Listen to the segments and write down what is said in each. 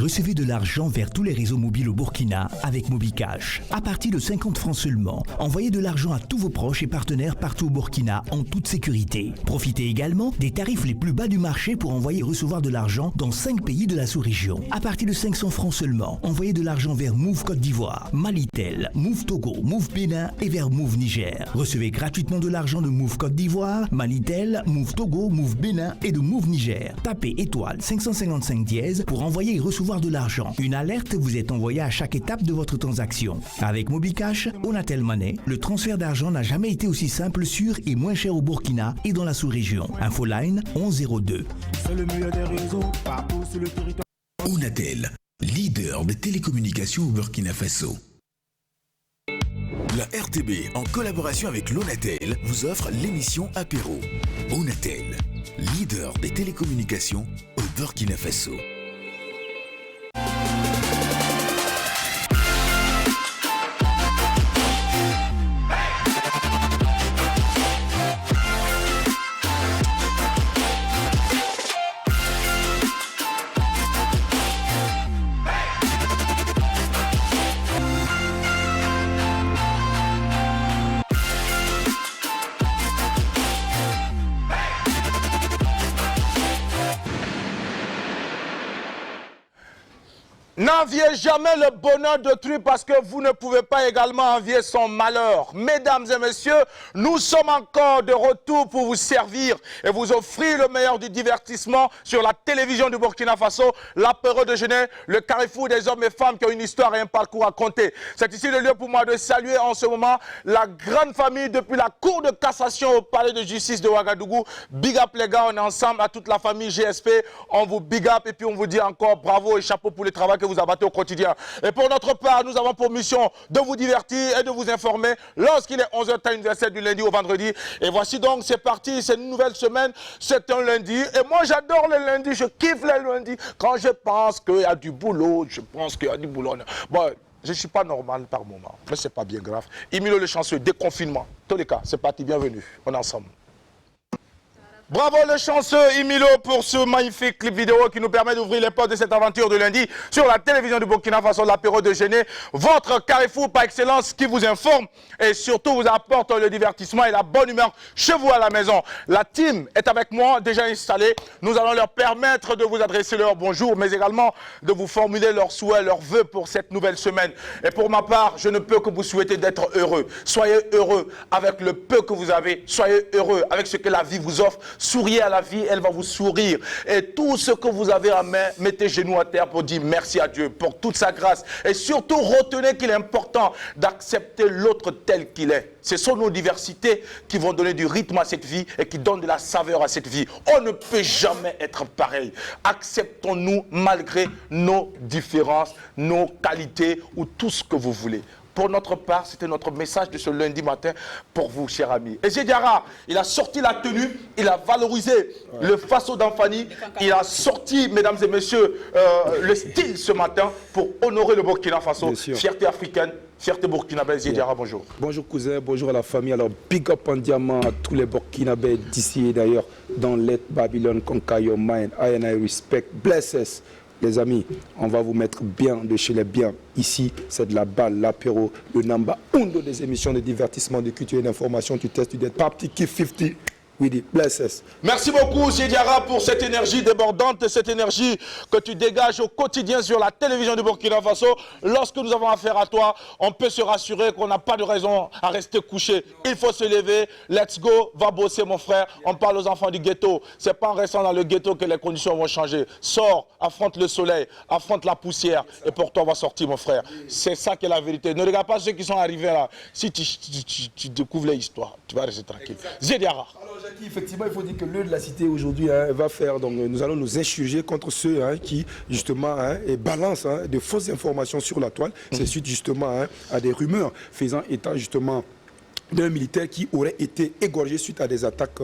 recevez de l'argent vers tous les réseaux mobiles au Burkina avec Mobicash. À partir de 50 francs seulement, envoyez de l'argent à tous vos proches et partenaires partout au Burkina en toute sécurité. Profitez également des tarifs les plus bas du marché pour envoyer et recevoir de l'argent dans 5 pays de la sous-région. À partir de 500 francs seulement, envoyez de l'argent vers Move Côte d'Ivoire, Malitel, Move Togo, Move Bénin et vers Move Niger. Recevez gratuitement de l'argent de Move Côte d'Ivoire, Malitel, Move Togo, Move Bénin et de Move Niger. Tapez étoile 555 dièse pour envoyer et recevoir de l'argent. Une alerte vous est envoyée à chaque étape de votre transaction. Avec Mobicash, Onatel Money, le transfert d'argent n'a jamais été aussi simple, sûr et moins cher au Burkina et dans la sous-région. Infoline 1102. C'est le meilleur des réseaux, partout sur le territoire. Onatel, leader des télécommunications au Burkina Faso. La RTB, en collaboration avec l'Onatel, vous offre l'émission Apéro. Onatel, leader des télécommunications au Burkina Faso. N'enviez jamais le bonheur d'autrui parce que vous ne pouvez pas également envier son malheur. Mesdames et messieurs, nous sommes encore de retour pour vous servir et vous offrir le meilleur du divertissement sur la télévision du Burkina Faso, l'apéro de Genève, le carrefour des hommes et femmes qui ont une histoire et un parcours à compter. C'est ici le lieu pour moi de saluer en ce moment la grande famille depuis la cour de cassation au palais de justice de Ouagadougou. Big up les gars, on est ensemble, à toute la famille GSP, on vous big up et puis on vous dit encore bravo et chapeau pour le travail que vous abattez au quotidien. Et pour notre part, nous avons pour mission de vous divertir et de vous informer lorsqu'il est 11h temps universel du lundi au vendredi. Et voici donc, c'est parti, c'est une nouvelle semaine, c'est un lundi. Et moi, j'adore les lundis, je kiffe les lundis. Quand je pense qu'il y a du boulot, je pense qu'il y a du boulot. Bon, je ne suis pas normal par moment, mais ce n'est pas bien grave. Emilio le chanceux, déconfinement. En tous les cas, c'est parti, bienvenue, on est ensemble. Bravo le chanceux Emilio pour ce magnifique clip vidéo qui nous permet d'ouvrir les portes de cette aventure de lundi sur la télévision du Burkina Faso, l'apéro de Genève, votre carrefour par excellence qui vous informe et surtout vous apporte le divertissement et la bonne humeur chez vous à la maison. La team est avec moi, déjà installée. Nous allons leur permettre de vous adresser leur bonjour, mais également de vous formuler leurs souhaits, leurs vœux pour cette nouvelle semaine. Et pour ma part, je ne peux que vous souhaiter d'être heureux. Soyez heureux avec le peu que vous avez. Soyez heureux avec ce que la vie vous offre. Souriez à la vie, elle va vous sourire. Et tout ce que vous avez en main, mettez genoux à terre pour dire merci à Dieu pour toute sa grâce. Et surtout, retenez qu'il est important d'accepter l'autre tel qu'il est. Ce sont nos diversités qui vont donner du rythme à cette vie et qui donnent de la saveur à cette vie. On ne peut jamais être pareil. Acceptons-nous malgré nos différences, nos qualités ou tout ce que vous voulez. Pour notre part, c'était notre message de ce lundi matin pour vous, chers amis. Et Diarra, il a sorti la tenue, il a valorisé le faso d'Anfani, il a sorti, mesdames et messieurs, le style ce matin pour honorer le Burkina Faso. Fierté africaine, fierté burkinabé. Diarra, bonjour. Bonjour cousin, bonjour à la famille. Alors, big up en diamant à tous les Burkinabés d'ici et d'ailleurs, dans Let Babylon Conquer Your Mind, I and I Respect, bless us. Les amis, on va vous mettre bien de chez les biens. Ici, c'est de la balle, l'apéro, le number uno des émissions de divertissement, de culture et d'information. Tu testes, tu dettes pas petit kiff 50. We did. Bless us. Merci beaucoup, Diarra, pour cette énergie débordante, cette énergie que tu dégages au quotidien sur la télévision du Burkina Faso. Lorsque nous avons affaire à toi, on peut se rassurer qu'on n'a pas de raison à rester couché. Il faut se lever. Let's go, va bosser, mon frère. On parle aux enfants du ghetto. C'est pas en restant dans le ghetto que les conditions vont changer. Sors, affronte le soleil, affronte la poussière. Et pour toi, on va sortir, mon frère. C'est ça qui est la vérité. Ne regarde pas ceux qui sont arrivés là. Si tu découvres l'histoire, tu vas rester tranquille. Diarra. Effectivement, il faut dire que l'heure de la cité aujourd'hui va faire, donc nous allons nous insurger contre ceux qui justement balancent de fausses informations sur la toile. C'est suite justement à des rumeurs faisant état justement d'un militaire qui aurait été égorgé suite à des attaques,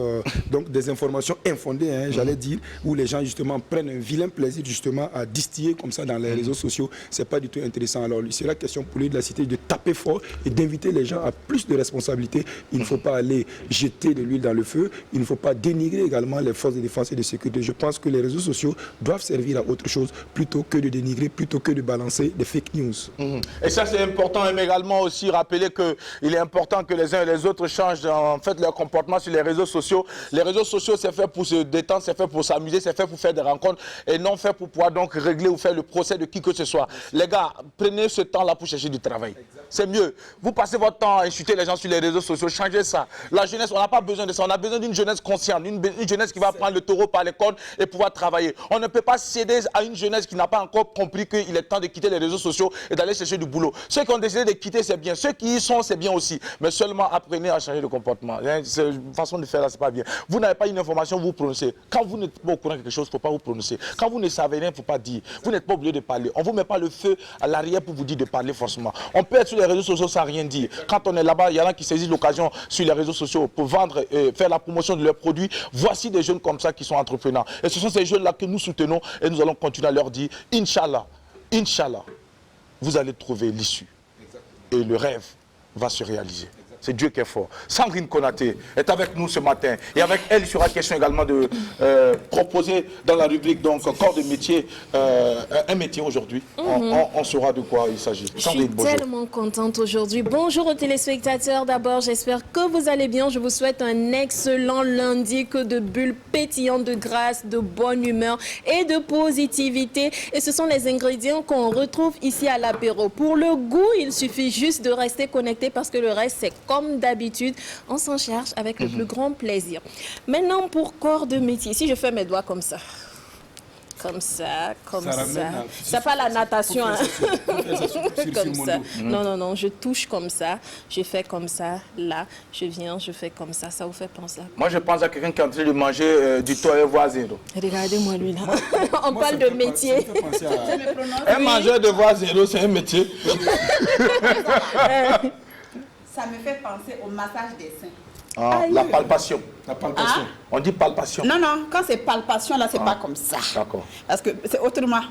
donc des informations infondées, hein, j'allais dire, où les gens justement prennent un vilain plaisir justement à distiller comme ça dans les réseaux sociaux. C'est pas du tout intéressant. Alors c'est la question pour lui de la cité de taper fort et d'inviter les gens à plus de responsabilités. Il ne faut pas aller jeter de l'huile dans le feu. Il ne faut pas dénigrer également les forces de défense et de sécurité. Je pense que les réseaux sociaux doivent servir à autre chose plutôt que de dénigrer, plutôt que de balancer des fake news. Et ça c'est important, mais également aussi rappeler qu'il est important que les uns et les autres changent en fait leur comportement sur les réseaux sociaux. Les réseaux sociaux c'est fait pour se détendre, c'est fait pour s'amuser, c'est fait pour faire des rencontres et non fait pour pouvoir donc régler ou faire le procès de qui que ce soit. Les gars, prenez ce temps-là pour chercher du travail. C'est mieux. Vous passez votre temps à insulter les gens sur les réseaux sociaux, changez ça. La jeunesse, on n'a pas besoin de ça. On a besoin d'une jeunesse consciente, une jeunesse qui va prendre le taureau par les cornes et pouvoir travailler. On ne peut pas céder à une jeunesse qui n'a pas encore compris qu'il est temps de quitter les réseaux sociaux et d'aller chercher du boulot. Ceux qui ont décidé de quitter, c'est bien. Ceux qui y sont, c'est bien aussi. Mais seulement apprenez à changer de comportement. Cette façon de faire là, c'est pas bien. Vous n'avez pas une information, vous prononcez. Quand vous n'êtes pas au courant de quelque chose, il ne faut pas vous prononcer. Quand vous ne savez rien, il ne faut pas dire. Vous n'êtes pas obligé de parler. On ne vous met pas le feu à l'arrière pour vous dire de parler forcément. On peut être sur les réseaux sociaux sans rien dire. Quand on est là-bas, il y en a qui saisissent l'occasion sur les réseaux sociaux pour vendre et faire la promotion de leurs produits. Voici des jeunes comme ça qui sont entrepreneurs. Et ce sont ces jeunes-là que nous soutenons et nous allons continuer à leur dire, Inch'Allah, Inch'Allah, vous allez trouver l'issue. Et le rêve va se réaliser. C'est Dieu qui est fort. Sandrine Konaté est avec nous ce matin. Et avec elle, il sera question également de proposer dans la rubrique donc corps de métier, un métier aujourd'hui. On saura de quoi il s'agit. Sandrine, bonjour. Je suis tellement contente aujourd'hui. Bonjour aux téléspectateurs. D'abord, j'espère que vous allez bien. Je vous souhaite un excellent lundi, que de bulles pétillantes de grâce, de bonne humeur et de positivité. Et ce sont les ingrédients qu'on retrouve ici à l'apéro. Pour le goût, il suffit juste de rester connecté parce que le reste, c'est comme d'habitude, on s'en cherche avec le plus grand plaisir. Maintenant, pour corps de métier, si je fais mes doigts comme ça, comme ça, comme ça. C'est pas la natation, hein. Comme ça. Non, non, non, je touche comme ça, je fais comme ça, là, je viens, je fais comme ça. Ça vous fait penser à quoi? Moi, je pense à quelqu'un qui est en train de manger du toit voisin. Regardez-moi lui, là. On parle de métier. Un mangeur de voie zéro, c'est un métier. Ça me fait penser au massage des seins. Ah, la palpation. La palpation. On dit palpation. Non, non, quand c'est palpation, là, c'est pas comme ça. D'accord. Parce que c'est autrement.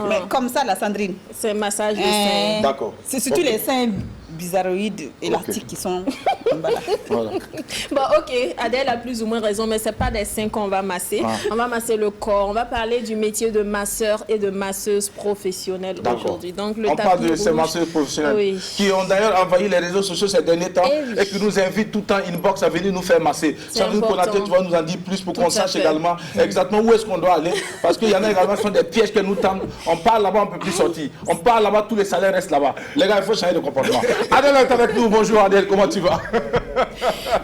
Mais comme ça, la Sandrine. C'est massage des seins. D'accord. C'est surtout les seins bizarroïdes, élastiques qui sont... Voilà. Bon, ok, Adèle a plus ou moins raison, mais ce n'est pas des seins qu'on va masser. On va masser le corps. On va parler du métier de masseur et de masseuse professionnelle aujourd'hui. Donc, on parle de ces masseuses professionnelles qui ont d'ailleurs envahi les réseaux sociaux ces derniers temps et qui nous invitent tout le temps inbox à venir nous faire masser. Sandrine Konaté, tu vas nous en dire plus pour qu'on sache également exactement où est-ce qu'on doit aller. Parce qu'il y en a également qui sont des pièges que nous tendent. On parle là-bas, on ne peut plus sortir. On parle là-bas, tous les salaires restent là-bas. Les gars, il faut changer de comportement. Adèle est avec nous. Bonjour Adèle, comment tu vas?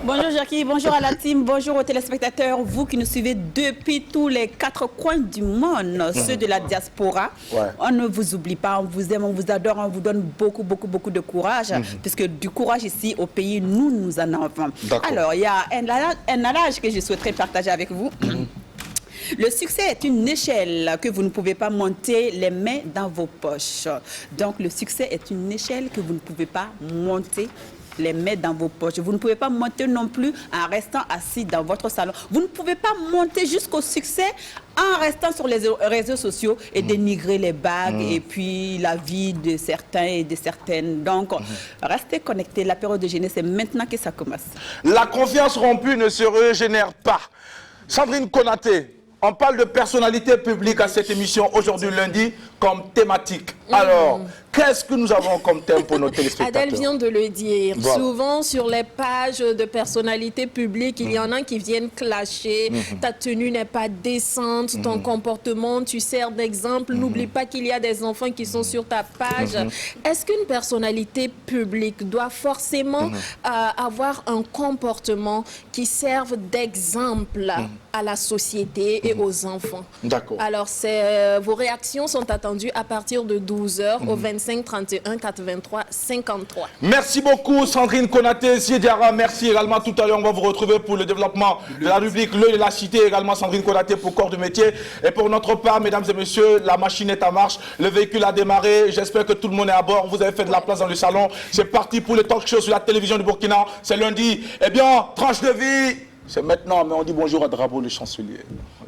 Bonjour Jackie, bonjour à la team, bonjour aux téléspectateurs, vous qui nous suivez depuis tous les 4 coins du monde, ceux de la diaspora. On ne vous oublie pas, on vous aime, on vous adore, on vous donne beaucoup de courage, puisque du courage ici au pays, nous en avons. Alors, il y a un adage que je souhaiterais partager avec vous. Le succès est une échelle que vous ne pouvez pas monter les mains dans vos poches. Donc, le succès est une échelle que vous ne pouvez pas monter les mains dans vos poches. Vous ne pouvez pas monter non plus en restant assis dans votre salon. Vous ne pouvez pas monter jusqu'au succès en restant sur les réseaux sociaux et dénigrer les bagues et puis la vie de certains et de certaines. Donc, restez connectés. L'apéro de jeunesse, c'est maintenant que ça commence. La confiance rompue ne se régénère pas. Sandrine Konaté, on parle de personnalité publique à cette émission aujourd'hui lundi comme thématique. Alors, qu'est-ce que nous avons comme thème pour nos téléspectateurs? Adèle vient de le dire. Voilà. Souvent, sur les pages de personnalités publiques, il y en a qui viennent clasher. Ta tenue n'est pas décente, ton comportement, tu sers d'exemple. N'oublie pas qu'il y a des enfants qui sont sur ta page. Est-ce qu'une personnalité publique doit forcément avoir un comportement qui serve d'exemple à la société et aux enfants? D'accord. Alors, vos réactions sont attendues attendu à partir de 12h au 25 31 83 53. Merci beaucoup Sandrine Konaté, Siediara. Merci également. Tout à l'heure, on va vous retrouver pour le développement de la rubrique L'œil de la cité. Également Sandrine Konaté pour corps de métier. Et pour notre part, mesdames et messieurs, la machine est en marche. Le véhicule a démarré. J'espère que tout le monde est à bord. Vous avez fait de la place dans le salon. C'est parti pour le talk show sur la télévision du Burkina. C'est lundi. Eh bien, tranche de vie. C'est maintenant, mais on dit bonjour à Drabo, le chancelier.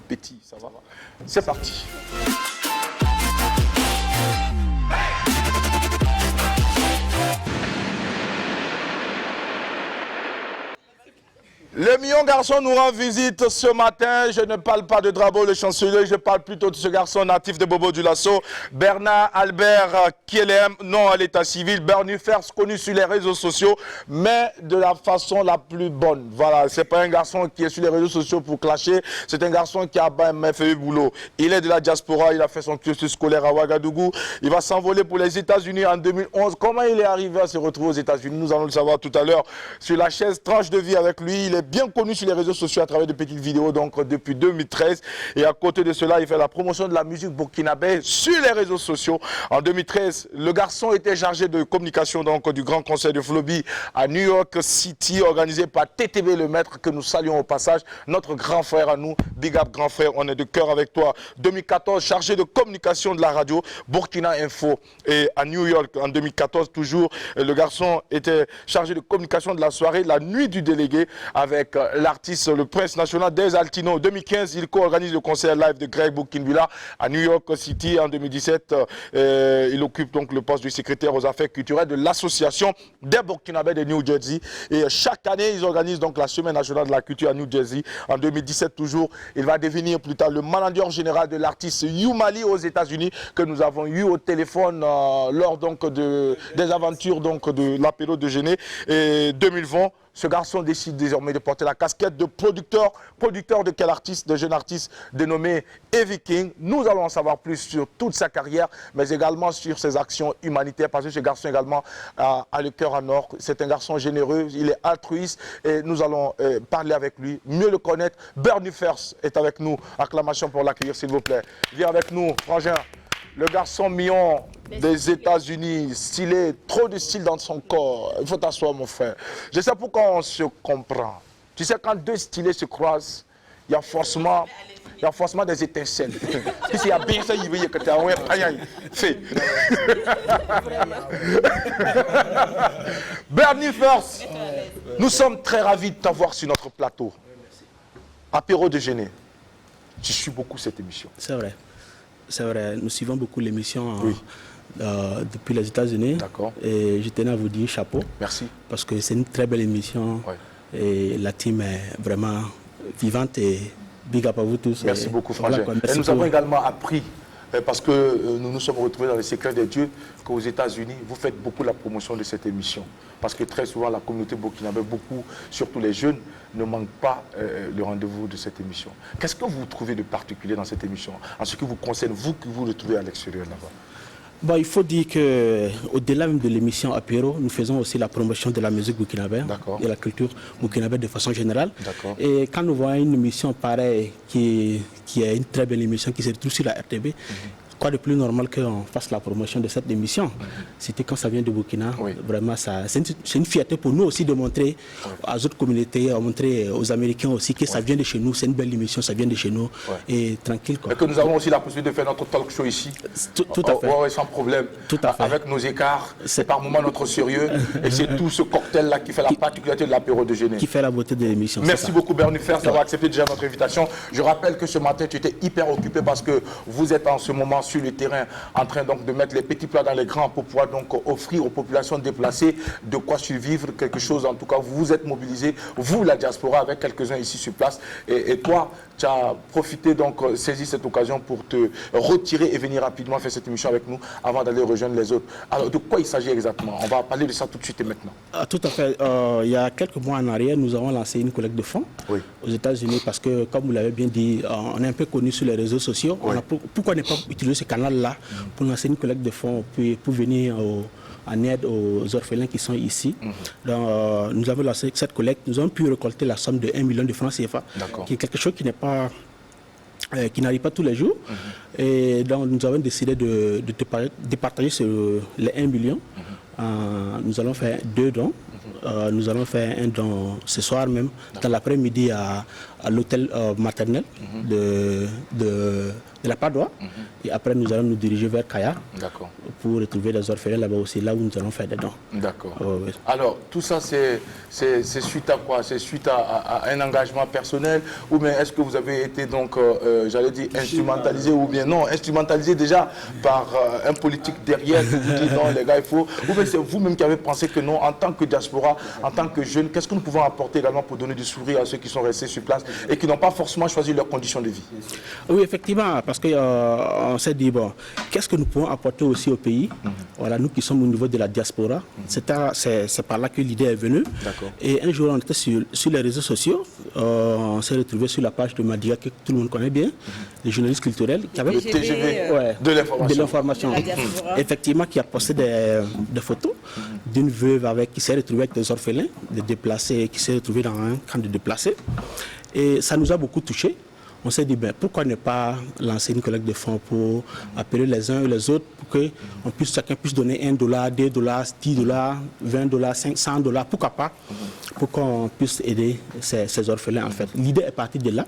Petit, ça va. C'est parti. Le million garçon nous rend visite ce matin. Je ne parle pas de Drabo, le chancelier, je parle plutôt de ce garçon natif de Bobo du Lasso, Bernard Albert Kielem, non à l'état civil, Bernie Fers, connu sur les réseaux sociaux, mais de la façon la plus bonne. Voilà, c'est pas un garçon qui est sur les réseaux sociaux pour clasher, c'est un garçon qui a fait le boulot. Il est de la diaspora, il a fait son cursus scolaire à Ouagadougou, il va s'envoler pour les États-Unis en 2011. Comment il est arrivé à se retrouver aux États-Unis? Nous allons le savoir tout à l'heure sur la chaise tranche de vie avec lui. Il est bien connu sur les réseaux sociaux à travers de petites vidéos donc depuis 2013 et à côté de cela il fait la promotion de la musique burkinabé sur les réseaux sociaux. En 2013 le garçon était chargé de communication donc du grand concert de Floby à New York City organisé par TTB le maître que nous saluons au passage, notre grand frère à nous. Big up grand frère, on est de cœur avec toi. 2014 chargé de communication de la radio Burkina Info et à New York en 2014 toujours le garçon était chargé de communication de la soirée la nuit du délégué avec l'artiste, le prince national des Altinos. En 2015, il co-organise le concert live de Greg Burkinbula à New York City. En 2017, il occupe donc le poste du secrétaire aux affaires culturelles de l'association des Burkinabés de New Jersey. Et chaque année, ils organisent donc la semaine nationale de la culture à New Jersey. En 2017 toujours, il va devenir plus tard le manager général de l'artiste Youmali aux États-Unis que nous avons eu au téléphone lors donc des aventures donc de l'apéro de Géné. Et 2020. Ce garçon décide désormais de porter la casquette de producteur. Producteur de quel artiste? De jeune artiste dénommé Heavy King. Nous allons en savoir plus sur toute sa carrière, mais également sur ses actions humanitaires, parce que ce garçon également a le cœur en or. C'est un garçon généreux, il est altruiste et nous allons parler avec lui, mieux le connaître. Bernie Fers est avec nous. Acclamation pour l'accueillir, s'il vous plaît. Viens avec nous, frangin. Le garçon million des États-Unis, stylé, trop de style dans son corps. Il faut t'asseoir, mon frère. Je sais pourquoi on se comprend. Tu sais, quand deux stylés se croisent, il y a forcément des étincelles. Si il y a bien ça, il veut que tu aies aïe, fait. Bernie Fers, nous sommes très ravis de t'avoir sur notre plateau. Apéro de Géné. Je suis beaucoup cette émission. C'est vrai. C'est vrai, nous suivons beaucoup l'émission depuis les États-Unis. D'accord. Et je tenais à vous dire chapeau. Merci. Parce que c'est une très belle émission. Ouais. Et la team est vraiment vivante et big up à vous tous. Merci beaucoup, frangin. Et nous avons également appris, parce que nous nous sommes retrouvés dans les secrets de Dieu, qu'aux États-Unis, vous faites beaucoup la promotion de cette émission. Parce que très souvent, la communauté burkinabé, beaucoup, surtout les jeunes, ne manquent pas le rendez-vous de cette émission. Qu'est-ce que vous trouvez de particulier dans cette émission, en ce qui vous concerne, vous qui vous retrouvez à l'extérieur là-bas? Bon, il faut dire qu'au-delà même de l'émission Apéro, nous faisons aussi la promotion de la musique burkinabé et la culture burkinabé de façon générale. Et quand nous voyons une émission pareille, qui est une très belle émission, qui se retrouve sur la RTB, quoi de plus normal qu'on fasse la promotion de cette émission? C'était quand ça vient de Burkina. Vraiment, c'est une fierté pour nous aussi de montrer aux autres communautés, de montrer aux Américains aussi que ça vient de chez nous. C'est une belle émission, ça vient de chez nous. Et tranquille. Quoi. Et que nous avons aussi la possibilité de faire notre talk show ici. Tout à fait. Sans problème. Tout à fait. Avec nos écarts, c'est par moments notre sérieux. Et c'est tout ce cocktail-là qui fait la particularité de l'apéro de Géné. Qui fait la beauté de l'émission. Merci beaucoup, Bernie Fers, d'avoir accepté déjà notre invitation. Je rappelle que ce matin, tu étais hyper occupé parce que vous êtes en ce moment sur le terrain en train donc de mettre les petits plats dans les grands pour pouvoir donc offrir aux populations déplacées de quoi survivre, quelque chose. En tout cas, vous vous êtes mobilisés, vous la diaspora, avec quelques-uns ici sur place. Et toi, tu as profité donc, saisi cette occasion pour te retirer et venir rapidement faire cette émission avec nous avant d'aller rejoindre les autres. Alors, de quoi il s'agit exactement? On va parler de ça tout de suite et maintenant. Tout à fait. Il y a quelques mois en arrière, nous avons lancé une collecte de fonds aux États-Unis parce que, comme vous l'avez bien dit, on est un peu connu sur les réseaux sociaux. Pourquoi ne pas utiliser ce canal-là pour lancer une collecte de fonds pour venir en aide aux orphelins qui sont ici. Donc, nous avons lancé cette collecte. Nous avons pu récolter la somme de 1 million de francs CFA, qui est quelque chose qui n'est pas qui n'arrive pas tous les jours. Et donc, nous avons décidé de départager sur les 1 million. Nous allons faire 2 dons. Nous allons faire un don ce soir même, dans l'après-midi à l'hôtel maternel de la Padoie. Et après, nous allons nous diriger vers Kaya pour retrouver des orphelins là-bas aussi, là où nous allons faire des dons. D'accord. Alors, tout ça, c'est suite à quoi? C'est suite à un engagement personnel? Ou bien est-ce que vous avez été donc, j'allais dire, instrumentalisé ou bien non, instrumentalisé déjà par un politique derrière qui vous dit non, les gars, il faut... Ou bien c'est vous-même qui avez pensé que non, en tant que diaspora, en tant que jeune, qu'est-ce que nous pouvons apporter également pour donner du sourire à ceux qui sont restés sur place et qui n'ont pas forcément choisi leurs conditions de vie? Oui, effectivement, parce qu'on s'est dit, bon, qu'est-ce que nous pouvons apporter aussi au pays? Voilà, nous qui sommes au niveau de la diaspora, c'est par là que l'idée est venue. Et un jour, on était sur les réseaux sociaux, on s'est retrouvé sur la page de Madiga, que tout le monde connaît bien, les journalistes culturels, qui avaient le TGV de l'information. Effectivement, qui a posté des photos d'une veuve qui s'est retrouvée avec des orphelins, des déplacés, qui s'est retrouvée dans un camp de déplacés. Et ça nous a beaucoup touchés. On s'est dit, pourquoi ne pas lancer une collecte de fonds pour appeler les uns et les autres pour que chacun puisse donner $1, $2, $10, $20, $500, pourquoi pas, pour qu'on puisse aider ces orphelins en fait. L'idée est partie de là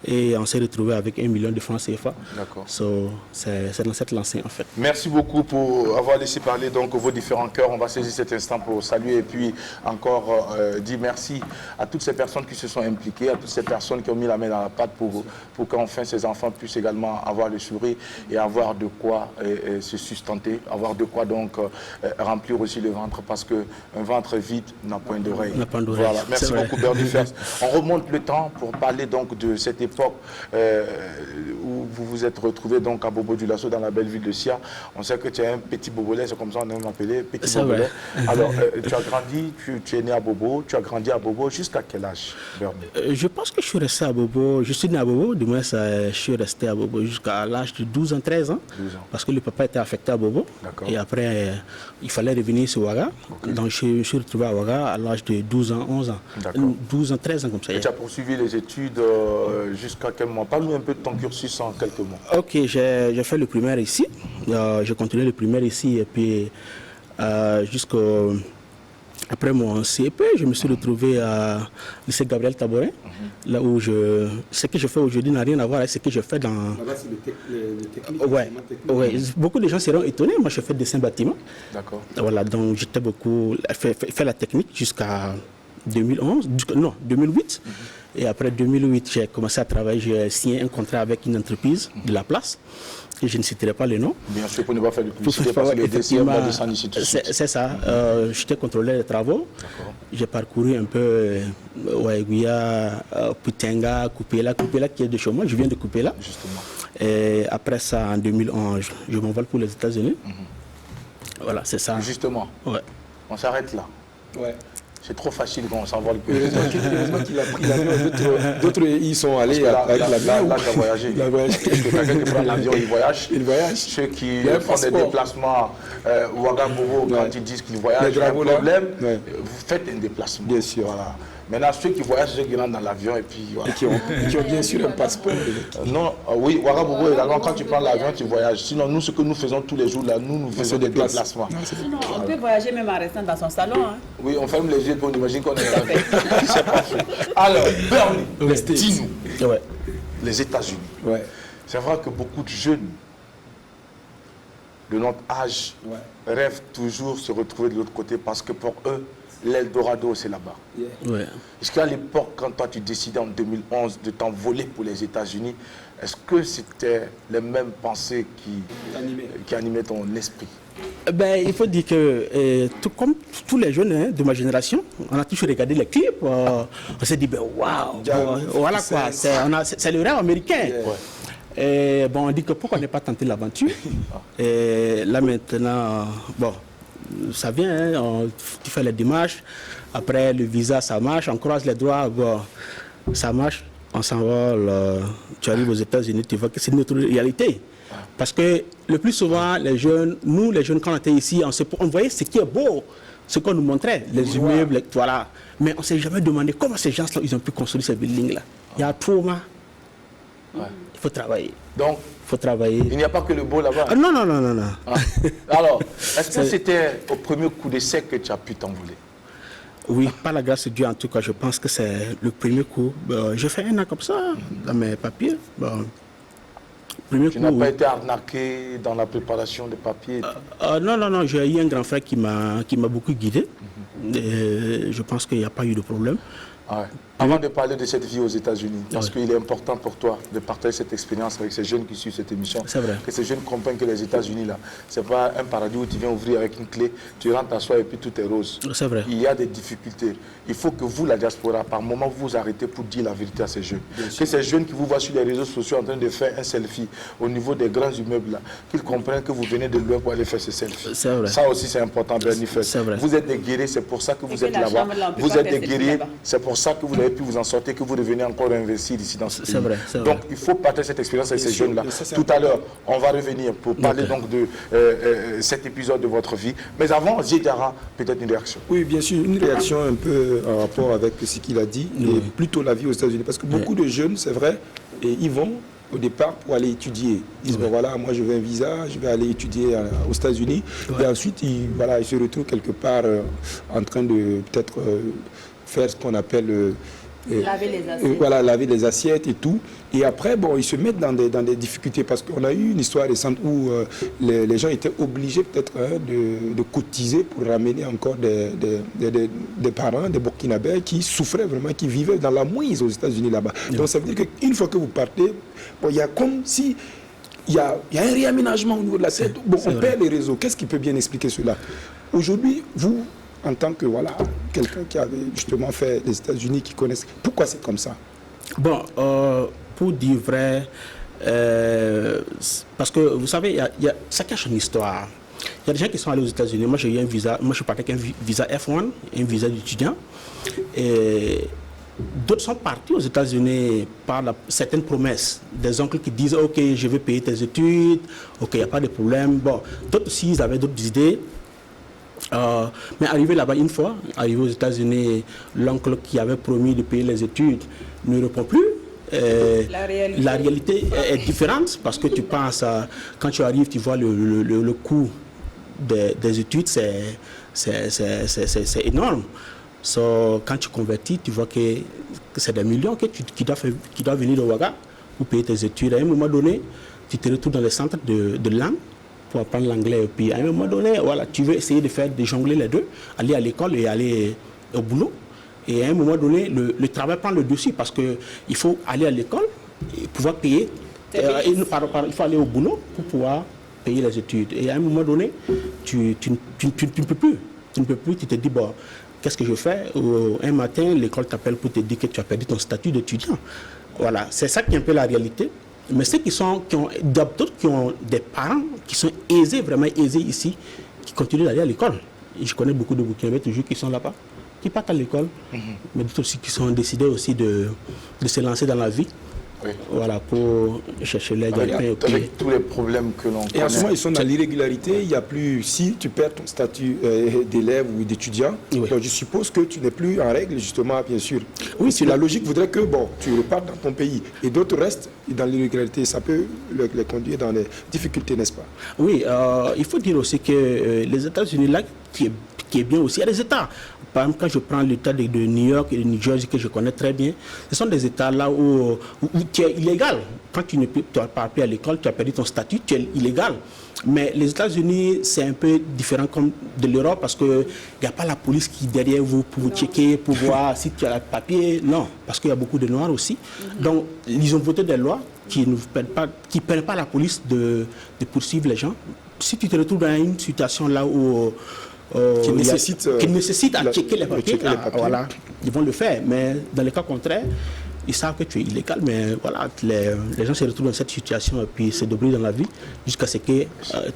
et on s'est retrouvé avec 1 million de francs CFA. D'accord. C'est dans cette lancée en fait. Merci beaucoup pour avoir laissé parler donc vos différents cœurs. On va saisir cet instant pour saluer et puis encore dire merci à toutes ces personnes qui se sont impliquées, à toutes ces personnes qui ont mis la main dans la pâte pour qu'enfin ces enfants puissent également avoir le sourire et avoir de quoi se sustenter, avoir de quoi donc remplir aussi le ventre, parce qu'un ventre vide n'a point d'oreille. Voilà. Merci beaucoup Bernie First. On remonte le temps pour parler donc de cette époque où vous vous êtes retrouvé donc à Bobo du Lasso dans la belle ville de Sia. On sait que tu es un petit Bobolais, c'est comme ça on aime m'appeler, petit Bobolais. Alors tu as grandi, tu es né à Bobo, tu as grandi à Bobo jusqu'à quel âge, Bernie? Je pense que je suis resté à Bobo, je suis né à Bobo, du moins je suis resté à Bobo jusqu'à l'âge de 12 ans, 13 ans, parce que le papa était affecté à Bobo. Et après, il fallait revenir sur Ouaga. Donc je suis retrouvé à Ouaga à l'âge de 12 ans, 11 ans. 12 ans, 13 ans comme ça. Et tu as poursuivi les études jusqu'à quel mois? Parle-nous un peu de ton cursus en quelques mots. Ok, j'ai fait le primaire ici. J'ai continué le primaire ici et puis jusqu'au... Après mon CEP, je me suis retrouvé à lycée Gabriel Taborin, là où ce que je fais aujourd'hui n'a rien à voir avec ce que je fais dans... Là-bas, c'est le technique. Ouais. Beaucoup de gens seront étonnés. Moi, je fais dessin bâtiment. D'accord. Voilà, donc j'étais beaucoup... fait la technique jusqu'à 2008. Et après 2008, j'ai commencé à travailler. J'ai signé un contrat avec une entreprise de la place. Et je ne citerai pas le nom. Bien sûr, pour ne pas faire de publicité, parce que le DCM va descendre ici tout de suite. C'est ça. J'étais contrôleur des travaux. J'ai parcouru un peu Ouaïgouya, Putenga, Kupela qui est de chez moi. Je viens de Kupela. Justement. Et après ça, en 2011, je m'envole pour les États-Unis. Voilà, c'est ça. Justement. Ouais. On s'arrête là. Ouais. C'est trop facile quand on s'envole. Heureusement qu'il a pris l'avion. D'autres y sont allés avec l'avion. Là, tu as voyagé. Quelqu'un qui prend l'avion, il voyage. Ceux qui font des déplacements, Ouagabougou, quand ils disent qu'ils voyagent, il y a un problème, vous faites un déplacement. Bien sûr. Voilà. Maintenant, ceux qui voyagent, ceux qui rentrent dans l'avion et puis voilà. Et qui ont bien sûr un passeport. Non, oui, Ouagabougou également, quand tu prends l'avion, tu voyages. Sinon, nous, ce que nous faisons tous les jours, là, nous faisons des déplacements. Sinon, on peut voyager même en restant dans son salon. Hein. Oui, on ferme les yeux pour on imagine qu'on est là. C'est parfait. Alors, Bernie, dis-nous, les États-Unis. Ouais. C'est vrai que beaucoup de jeunes de notre âge rêvent toujours de se retrouver de l'autre côté parce que pour eux, l'Eldorado, c'est là-bas. Ouais. Est-ce qu'à l'époque, quand toi tu décidais en 2011 de t'envoler pour les États-Unis, est-ce que c'était les mêmes pensées qui animaient ton esprit? Il faut dire que, tout comme tous les jeunes de ma génération, on a toujours regardé les clips, on s'est dit, waouh, voilà quoi, c'est le rêve américain. Et on dit que pourquoi ne pas tenter l'aventure? Et là maintenant, ça vient, tu fais les démarches, après le visa ça marche, on croise les doigts, ça marche, on s'envole, tu arrives aux États-Unis, tu vois que c'est notre réalité. Parce que le plus souvent, nous les jeunes, quand on était ici, on voyait ce qui est beau, ce qu'on nous montrait, les immeubles, voilà. Mais on ne s'est jamais demandé comment ces gens-là, ils ont pu construire ces buildings-là. Il y a un trauma. Il faut travailler. Donc, il faut travailler. Il n'y a pas que le beau là-bas. Ah, non. Ah. Alors, est-ce que c'était au premier coup d'essai que tu as pu t'envoler? Oui, par la grâce de Dieu, en tout cas, je pense que c'est le premier coup. J'ai fait un an comme ça, dans mes papiers. Tu n'as pas été arnaqué dans la préparation des papiers? Non, j'ai eu un grand frère qui m'a beaucoup guidé. Et je pense qu'il n'y a pas eu de problème. Ah ouais. Avant de parler de cette vie aux États-Unis, parce qu'il est important pour toi de partager cette expérience avec ces jeunes qui suivent cette émission, que ces jeunes comprennent que les États-Unis, là, ce n'est pas un paradis où tu viens ouvrir avec une clé, tu rentres à soi et puis tout est rose. C'est vrai. Il y a des difficultés. Il faut que vous, la diaspora, par moment, vous vous arrêtez pour dire la vérité à ces jeunes. Que ces jeunes qui vous voient sur les réseaux sociaux en train de faire un selfie au niveau des grands immeubles, là, qu'ils comprennent que vous venez de loin pour aller faire ce selfie. C'est vrai. Ça aussi, c'est important, Bernie Fess. Vous êtes des guerriers, c'est pour ça que vous êtes là-bas. Vous êtes des guerriers, c'est pour ça que vous avez pu vous en sortir, que vous devenez encore investir ici dans ce pays. C'est vrai. Donc, il faut partager cette expérience avec ces jeunes-là. Tout à l'heure, on va revenir pour parler donc de cet épisode de votre vie. Mais avant, Zidara, peut-être une réaction. Oui, bien sûr, une réaction un peu en rapport avec ce qu'il a dit, et plutôt la vie aux États-Unis. Parce que beaucoup de jeunes, c'est vrai, et ils vont au départ pour aller étudier. Ils disent, bon, voilà, moi je veux un visa, je vais aller étudier aux États-Unis. Et ensuite, ils se retrouvent quelque part en train de peut-être faire ce qu'on appelle... laver les assiettes. Voilà, laver les assiettes et tout. Et après, bon, ils se mettent dans des difficultés parce qu'on a eu une histoire récente où les gens étaient obligés peut-être de cotiser pour ramener encore des parents, des Burkinabés qui souffraient vraiment, qui vivaient dans la mouise aux États-Unis là-bas. Donc ça veut dire qu'une fois que vous partez, bon, il y a comme si... Il y a un réaménagement au niveau de la tête. Bon, on perd les réseaux. Qu'est-ce qui peut bien expliquer cela? Aujourd'hui, vous, en tant que quelqu'un qui avait justement fait les États-Unis, qui connaissent, pourquoi c'est comme ça? Bon, pour dire vrai, parce que vous savez, ça cache une histoire. Il y a des gens qui sont allés aux États-Unis. Moi, j'ai eu un visa, moi je partais avec un visa F1, un visa d'étudiant. Et d'autres sont partis aux États-Unis par certaines promesses. Des oncles qui disent, OK, je vais payer tes études, OK, il n'y a pas de problème. Bon, d'autres aussi, ils avaient d'autres idées. Mais arrivé là-bas une fois, arrivé aux États-Unis, l'oncle qui avait promis de payer les études ne répond plus. La réalité est différente parce que tu penses, quand tu arrives, tu vois le coût des études, c'est énorme. Quand tu convertis, tu vois que c'est des millions qui doivent venir de Ouaga pour payer tes études. À un moment donné, tu te retrouves dans les centres de langue pour apprendre l'anglais. Et puis à un moment donné, voilà, tu veux essayer de jongler les deux, aller à l'école et aller au boulot. Et à un moment donné, le travail prend le dessus parce qu'il faut aller à l'école et pouvoir payer. Il faut aller au boulot pour pouvoir payer les études. Et à un moment donné, tu ne peux plus. Tu ne peux plus, tu te dis, bon, qu'est-ce que je fais? Un matin, l'école t'appelle pour te dire que tu as perdu ton statut d'étudiant. Voilà, c'est ça qui est un peu la réalité. Mais ceux qui ont des parents qui sont aisés, vraiment aisés ici, qui continuent d'aller à l'école. Je connais beaucoup de Burkinabés toujours qui sont là-bas, qui partent à l'école, mais d'autres aussi qui sont décidés aussi de se lancer dans la vie. Oui. Voilà, pour chercher l'aide. Avec tous les problèmes que l'on connaît. Et en ce moment, ils sont dans l'irrégularité. Il n'y a plus, si tu perds ton statut d'élève ou d'étudiant, donc je suppose que tu n'es plus en règle, justement, bien sûr. Oui, la logique voudrait que, bon, tu repartes dans ton pays et d'autres restent dans l'irrégularité. Ça peut les conduire dans des difficultés, n'est-ce pas? Oui, il faut dire aussi que les États-Unis, là, qui est bien aussi, il y a des États. Par exemple, quand je prends l'État de New York et de New Jersey, que je connais très bien, ce sont des États là où tu es illégal. Quand tu n'as pas appris à l'école, tu as perdu ton statut, tu es illégal. Mais les États-Unis, c'est un peu différent comme de l'Europe parce qu'il n'y a pas la police qui est derrière vous pour vous checker, pour voir si tu as le papier. Non, parce qu'il y a beaucoup de Noirs aussi. Donc, ils ont voté des lois qui ne permettent pas à la police de poursuivre les gens. Si tu te retrouves dans une situation là où... qui nécessite à checker les papiers. Voilà, ils vont le faire, mais dans le cas contraire, ils savent que tu es illégal, mais voilà, les gens se retrouvent dans cette situation et puis se débrouillent dans la vie jusqu'à ce que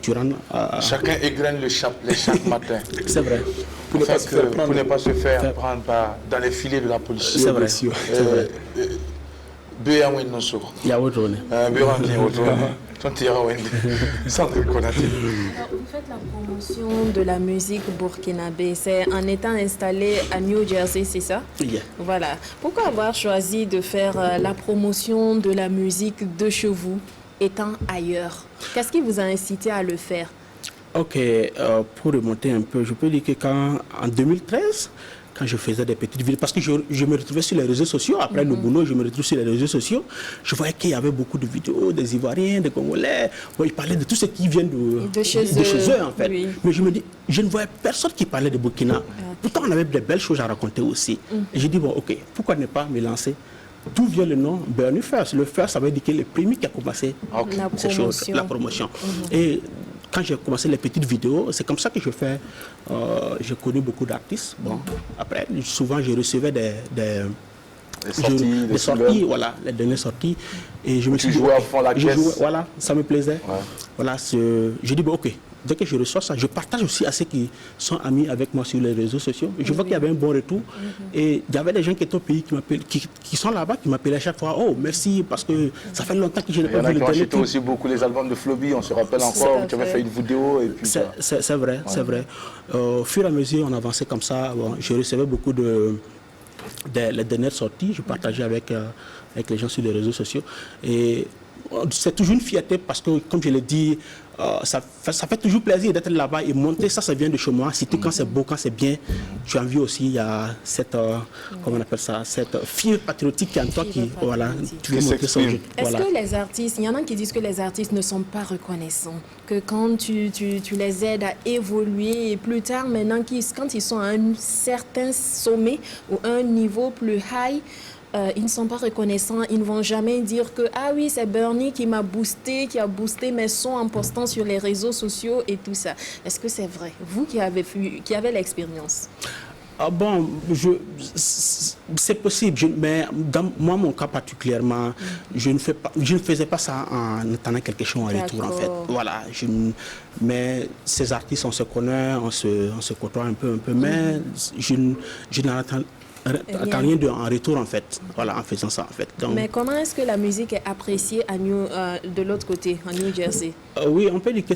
tu rentres à... Chacun égrène chaque matin. C'est vrai. Pour ne pas se faire prendre dans les filets de la police. C'est vrai. Sandrine Konaté. Vous faites la promotion de la musique burkinabé. C'est en étant installé à New Jersey, c'est ça? Yeah. Voilà. Pourquoi avoir choisi de faire la promotion de la musique de chez vous étant ailleurs? Qu'est-ce qui vous a incité à le faire? Ok, pour remonter un peu, je peux dire que en 2013, quand je faisais des petites vidéos, parce que je me retrouvais sur les réseaux sociaux, après le boulot, je me retrouve sur les réseaux sociaux, je voyais qu'il y avait beaucoup de vidéos des Ivoiriens, des Congolais, bon, ils parlaient de tout ce qui vient de chez eux en fait. Oui. Mais je me dis, je ne voyais personne qui parlait de Burkina. Pourtant, on avait de belles choses à raconter aussi. Et j'ai dit, bon, ok, pourquoi ne pas me lancer? D'où vient le nom Bernie First? Le First, ça veut dire que le premier qui a commencé ces choses, la promotion. Et quand j'ai commencé les petites vidéos, c'est comme ça que je fais. J'ai connu beaucoup d'artistes. Bon, après, souvent, je recevais des sorties, voilà, les dernières sorties. Et je me suis dit, jouais à fond la caisse. Voilà, ça me plaisait. Ouais. Voilà, j'ai dit, bon, ok. Dès que je reçois ça, je partage aussi à ceux qui sont amis avec moi sur les réseaux sociaux. Je vois qu'il y avait un bon retour. Et il y avait des gens qui étaient au pays qui sont là-bas, qui m'appelaient à chaque fois. Oh, merci, parce que ça fait longtemps que je n'ai pas vu le télé. Il y en a qui ont acheté aussi beaucoup les albums de Floby, on se rappelle encore, tu avais fait une vidéo. C'est vrai, c'est vrai. Au fur et à mesure, on avançait comme ça. Bon, je recevais beaucoup les dernières sorties, je partageais avec les gens sur les réseaux sociaux. Et c'est toujours une fierté parce que, comme je l'ai dit, ça fait toujours plaisir d'être là-bas et montrer ça vient de chez moi. Surtout quand c'est beau, quand c'est bien. Tu as vu aussi, il y a cette, comment on appelle ça, cette fibre patriotique qui est en toi qui, voilà, tu veux montrer ça. Est-ce que les artistes, il y en a qui disent que les artistes ne sont pas reconnaissants, que quand tu les aides à évoluer et plus tard, maintenant, quand ils sont à un certain sommet ou un niveau plus high, ils ne sont pas reconnaissants, ils ne vont jamais dire que « Ah oui, c'est Bernie qui m'a boosté, qui a boosté mes sons en postant sur les réseaux sociaux et tout ça. » Est-ce que c'est vrai? Vous qui avez l'expérience. Bon, c'est possible, mais dans mon cas particulièrement, je ne faisais pas ça en attendant quelque chose en retour en fait. Voilà, mais ces artistes, on se connaît, on se côtoie un peu, mais je n'attends rien en retour en fait, voilà, en faisant ça en fait. Donc, mais comment est-ce que la musique est appréciée de l'autre côté, en New Jersey? Oui, on peut dire que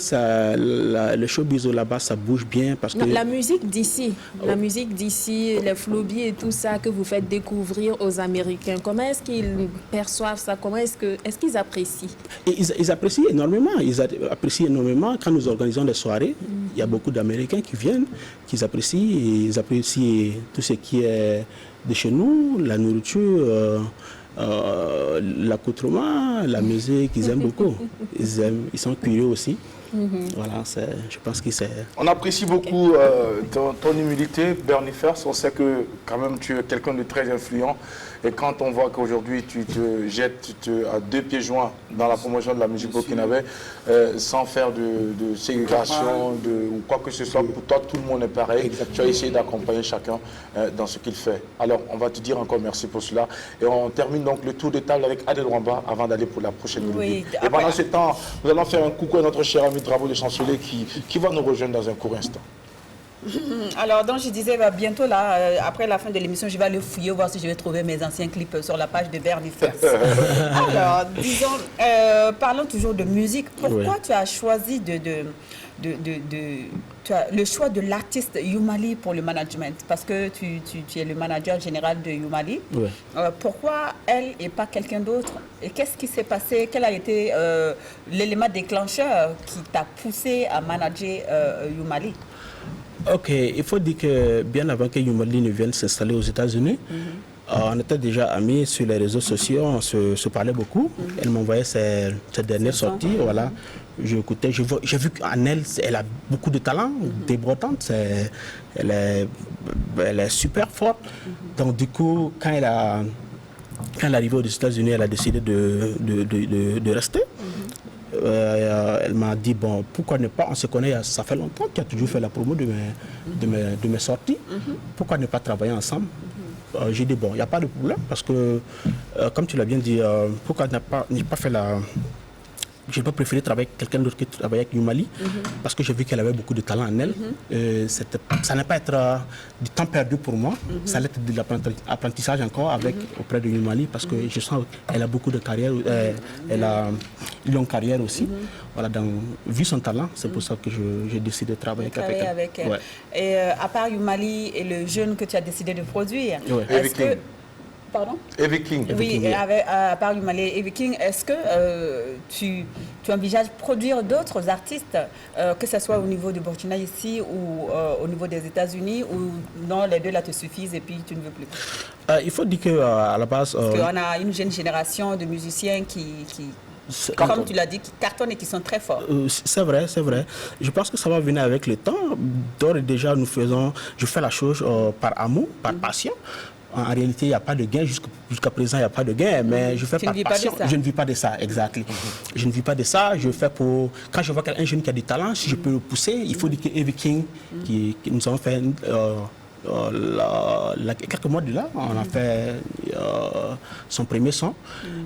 le showbiz là-bas, ça bouge bien parce que... Non, la musique d'ici, les Floby et tout ça que vous faites découvrir aux Américains, comment est-ce qu'ils perçoivent ça? Comment est-ce qu'ils apprécient? Ils apprécient énormément, quand nous organisons des soirées, il y a beaucoup d'Américains qui viennent, ils apprécient tout ce qui est de chez nous, la nourriture, l'accoutrement, la musique, ils aiment beaucoup. Ils sont curieux aussi. Voilà, je pense que c'est... On apprécie beaucoup ton humilité, Bernie First. On sait que quand même tu es quelqu'un de très influent. Et quand on voit qu'aujourd'hui tu te jettes à deux pieds joints dans la promotion de la musique burkinabé, sans faire de ségrégation ou quoi que ce soit, pour toi tout le monde est pareil. Exactement. Tu as essayé d'accompagner chacun dans ce qu'il fait. Alors on va te dire encore merci pour cela. Et on termine donc le tour de table avec Adel Rwamba avant d'aller pour la prochaine mélodie. Et pendant ce temps, nous allons faire un coucou à notre cher ami Drapeau de Chancelier qui va nous rejoindre dans un court instant. Alors, donc je disais, bientôt là, après la fin de l'émission, je vais aller fouiller, voir si je vais trouver mes anciens clips sur la page de Bernie First. Alors, disons, parlons toujours de musique. Pourquoi tu as choisi le choix de l'artiste Youmali pour le management? Parce que tu es le manager général de Youmali. Oui. Pourquoi elle et pas quelqu'un d'autre? Et qu'est-ce qui s'est passé? Quel a été l'élément déclencheur qui t'a poussé à manager Youmali? Ok, il faut dire que bien avant que Youmali ne vienne s'installer aux États-Unis, on était déjà amis sur les réseaux sociaux, on se parlait beaucoup. Elle m'envoyait ses dernières sorties, voilà. J'écoutais, j'ai vu qu'en elle a beaucoup de talent, débordante, elle est super forte. Donc du coup, quand elle est arrivée aux États-Unis, elle a décidé de rester. Elle m'a dit, bon, pourquoi ne pas, on se connaît, ça fait longtemps, tu as toujours fait la promo de mes sorties, pourquoi ne pas travailler ensemble? J'ai dit, bon, il n'y a pas de problème, parce que, comme tu l'as bien dit, pourquoi ne pas faire je n'ai pas préféré travailler avec quelqu'un d'autre que travailler avec Youmali, parce que j'ai vu qu'elle avait beaucoup de talent en elle. Ça n'a pas être du temps perdu pour moi, ça allait être de l'apprentissage encore auprès de Youmali, parce que je sens qu'elle a beaucoup de carrière, elle a une longue carrière aussi. Voilà, vu son talent, c'est pour ça que j'ai décidé de travailler avec elle. Ouais. Et à part Youmali et le jeune que tu as décidé de produire, est-ce que... Pardon? Evie King. Oui, à part Youmali et Evie King, est-ce que tu envisages produire d'autres artistes, que ce soit au niveau du Burkina ici ou au niveau des États-Unis, ou non, les deux là te suffisent et puis tu ne veux plus? Il faut dire qu'à la base... Parce qu'on a une jeune génération de musiciens qui comme tu l'as dit, qui cartonnent et qui sont très forts. C'est vrai. Je pense que ça va venir avec le temps. D'ores et déjà, je fais la chose par amour, par passion. En réalité, il n'y a pas de gain. Jusqu'à présent, il n'y a pas de gain, mais je fais par passion. Je ne vis pas de ça, exactement. Je ne vis pas de ça. Je fais pour... Quand je vois un jeune qui a du talent, si je peux le pousser, il faut dire que Evie King, qui nous avons fait... quelques mois de là, on a fait son premier son.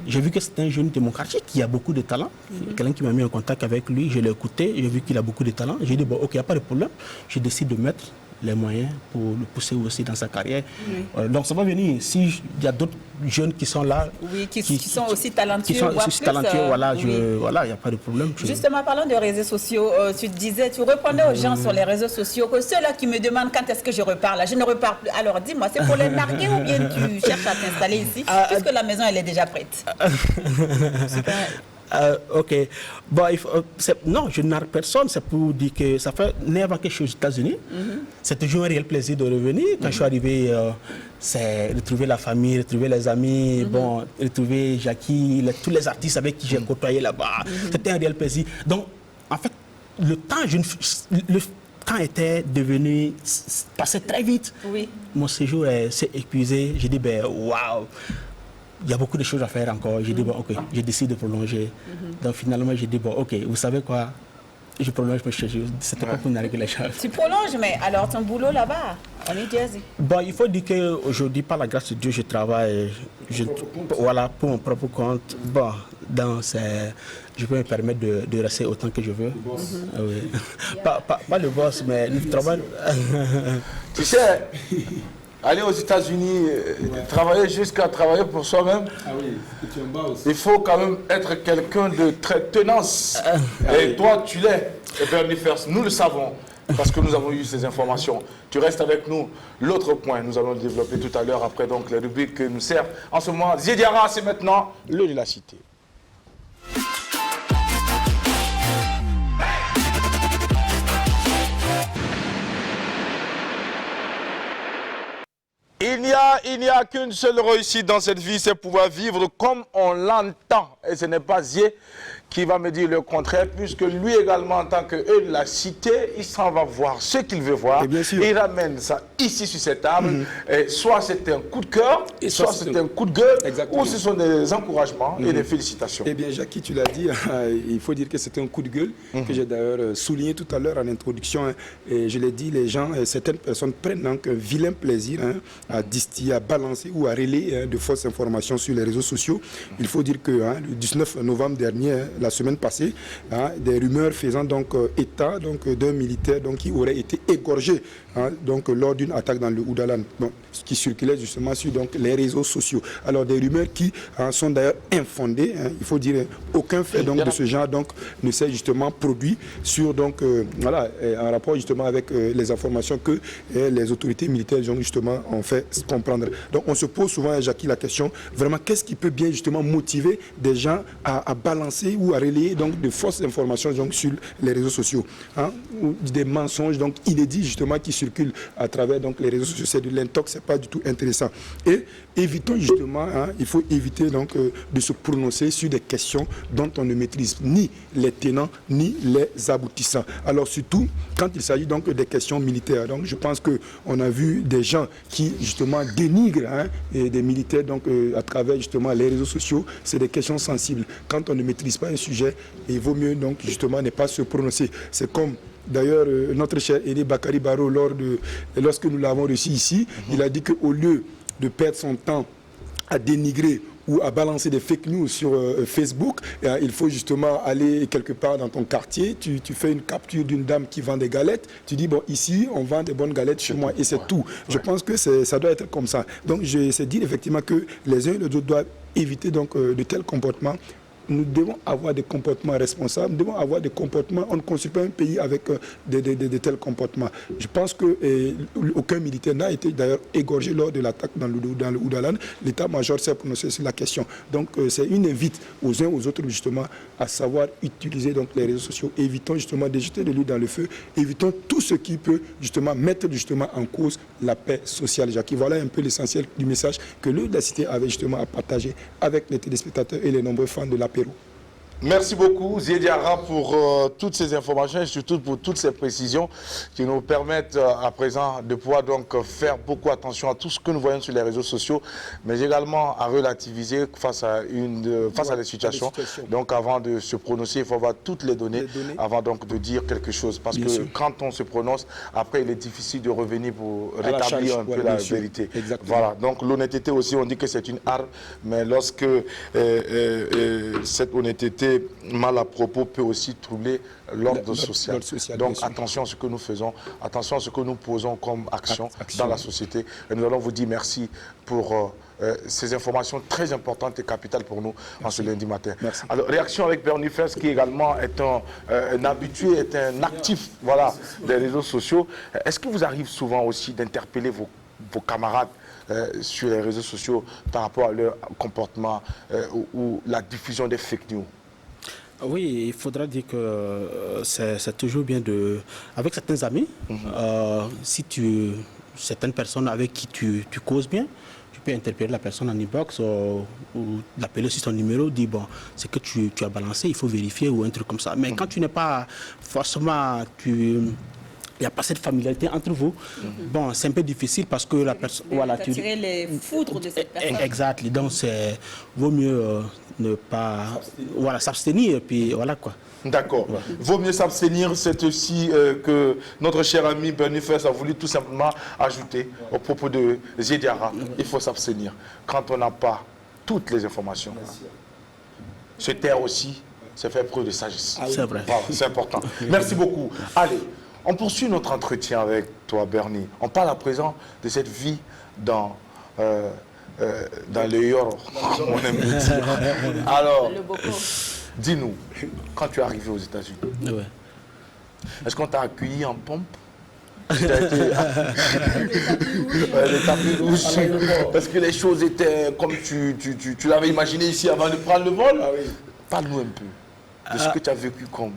J'ai vu que c'était un jeune de mon quartier qui a beaucoup de talent. Quelqu'un qui m'a mis en contact avec lui, je l'ai écouté, j'ai vu qu'il a beaucoup de talent. J'ai dit, bon, ok, il n'y a pas de problème. Je décide de mettre les moyens pour le pousser aussi dans sa carrière. Donc ça va venir. S'il y a d'autres jeunes qui sont là, qui sont aussi talentueux, voilà, il n'y a pas de problème. Justement, parlant de réseaux sociaux, tu répondais aux gens sur les réseaux sociaux que ceux-là qui me demandent quand est-ce que je repars là, je ne repars plus. Alors dis-moi, c'est pour les narguer ou bien tu cherches à t'installer ici, puisque la maison elle est déjà prête? Ok. Bon, non, je nargue personne. C'est pour dire que ça fait neuf ans que je suis aux États-Unis. C'est toujours un réel plaisir de revenir. Quand je suis arrivé, c'est retrouver la famille, retrouver les amis, bon, retrouver Jackie, tous les artistes avec qui j'ai côtoyé là-bas. C'était un réel plaisir. Donc, en fait, le temps était devenu passé très vite. Mon séjour s'est épuisé. J'ai dit, ben, waouh! Il y a beaucoup de choses à faire encore. J'ai dit, bon, ok, je décide de prolonger. Donc finalement, j'ai dit, bon, ok, vous savez quoi, je prolonge parce que c'était pas pour narguer les choses. Tu prolonges, mais alors ton boulot là-bas, en New Jersey? Bon, il faut dire qu'aujourd'hui, par la grâce de Dieu, je travaille pour mon propre compte. Bon, je peux me permettre de rester autant que je veux. Oui. Pas le boss, mais le travail. Tu sais, aller aux États-Unis, travailler jusqu'à travailler pour soi-même, il faut quand même être quelqu'un de très tenace. Et toi, tu l'es. Et Bernie First, nous le savons, parce que nous avons eu ces informations. Tu restes avec nous. L'autre point, nous allons le développer tout à l'heure, après donc les rubriques que nous servent. En ce moment, Zidiara, c'est maintenant le de la cité. Il n'y a qu'une seule réussite dans cette vie, c'est pouvoir vivre comme on l'entend. Et ce n'est pas Zié qui va me dire le contraire, puisque lui également, en tant que eux de la cité, il s'en va voir ce qu'il veut voir. Il ramène ça ici sur cette table. Et soit c'est un coup de cœur, soit c'est un coup de gueule, ou ce sont des encouragements et des félicitations. Eh bien, Jackie, tu l'as dit, il faut dire que c'était un coup de gueule, que j'ai d'ailleurs souligné tout à l'heure en introduction. Et je l'ai dit, les gens, certaines personnes prennent donc un vilain plaisir à distiller, à balancer ou à relayer de fausses informations sur les réseaux sociaux. Il faut dire que le 19 novembre dernier, la semaine passée, des rumeurs faisant donc état d'un militaire qui aurait été égorgé lors d'une attaque dans le Oudalan, qui circulait justement sur les réseaux sociaux. Alors des rumeurs qui sont d'ailleurs infondées. Il faut dire aucun fait de ce genre ne s'est justement produit sur en rapport justement avec les informations que les autorités militaires justement ont fait comprendre. Donc on se pose souvent, Jackie, la question vraiment qu'est-ce qui peut bien justement motiver des gens à balancer ou à relayer de fausses informations sur les réseaux sociaux, ou des mensonges inédits justement qui circulent à travers les réseaux sociaux. C'est de l'intox, c'est pas du tout intéressant. Et évitons justement, il faut éviter de se prononcer sur des questions dont on ne maîtrise ni les tenants ni les aboutissants. Alors surtout quand il s'agit des questions militaires. Donc je pense qu'on a vu des gens qui justement dénigrent des militaires à travers justement les réseaux sociaux. C'est des questions sensibles. Quand on ne maîtrise pas un sujet, il vaut mieux justement ne pas se prononcer. C'est comme d'ailleurs notre cher Aîné Bakary Barrow, lorsque nous l'avons reçu ici, il a dit qu'au lieu de perdre son temps à dénigrer ou à balancer des fake news sur Facebook, il faut justement aller quelque part dans ton quartier, tu fais une capture d'une dame qui vend des galettes, tu dis, bon, ici, on vend des bonnes galettes chez moi, et c'est tout. Je pense que ça doit être comme ça. Donc, c'est dire effectivement que les uns et les autres doivent éviter donc, de tels comportements. Nous devons avoir des comportements responsables, nous devons avoir des comportements, on ne construit pas un pays avec de tels comportements. Je pense qu'aucun militaire n'a été d'ailleurs égorgé lors de l'attaque dans le Oudalan. L'état-major s'est prononcé sur la question. Donc c'est une invite aux uns aux autres justement à savoir utiliser donc, les réseaux sociaux. Évitons justement de jeter de l'huile dans le feu, évitons tout ce qui peut justement mettre justement en cause la paix sociale. Jacques, voilà un peu l'essentiel du message que la Cité avait justement à partager avec les téléspectateurs et les nombreux fans de la Pérou. Merci beaucoup, Ziediara, pour toutes ces informations et surtout pour toutes ces précisions qui nous permettent à présent de pouvoir donc faire beaucoup attention à tout ce que nous voyons sur les réseaux sociaux, mais également à relativiser face à des situations. Donc avant de se prononcer, il faut avoir toutes les données avant donc de dire quelque chose. Parce que quand on se prononce, après il est difficile de revenir pour rétablir un peu la vérité. Voilà. Donc l'honnêteté aussi, on dit que c'est une arme, mais lorsque cette honnêteté mal à propos peut aussi troubler l'ordre social. Donc attention à ce que nous faisons, attention à ce que nous posons comme action dans la société. Et nous allons vous dire merci pour ces informations très importantes et capitales pour nous en ce lundi matin. Merci. Alors réaction avec Bernie Fers qui également est un habitué, est un actif voilà, des réseaux sociaux. Est-ce que vous arrive souvent aussi d'interpeller vos camarades sur les réseaux sociaux par rapport à leur comportement ou la diffusion des fake news? Oui, il faudra dire que c'est toujours bien de... Avec certains amis, si certaines personnes avec qui tu causes bien, tu peux interpeller la personne en inbox ou l'appeler sur son numéro, dire bon, c'est que tu as balancé, il faut vérifier ou un truc comme ça. Mais quand tu n'es pas forcément... Il n'y a pas cette familiarité entre vous. Bon, c'est un peu difficile parce que la personne... Voilà, tu attirer les foudres de cette personne. Exact. Donc, vaut mieux ne pas... Voilà, s'abstenir et puis voilà quoi. D'accord. Ouais. Vaut mieux s'abstenir, c'est aussi que notre cher ami Bernie Fers a voulu tout simplement ajouter au propos de Ziediara. Il faut s'abstenir quand on n'a pas toutes les informations. Se taire aussi, c'est faire preuve de sagesse. C'est vrai. Voilà, c'est important. Merci beaucoup. Allez. On poursuit notre entretien avec toi, Bernie. On parle à présent de cette vie dans le Yoro, on aime le dire. Alors, dis-nous, quand tu es arrivé aux États-Unis, est-ce qu'on t'a accueilli en pompe? Les tapis rouges. Parce que les choses étaient comme tu l'avais imaginé ici avant de prendre le vol. Parle-nous un peu de ce que tu as vécu comme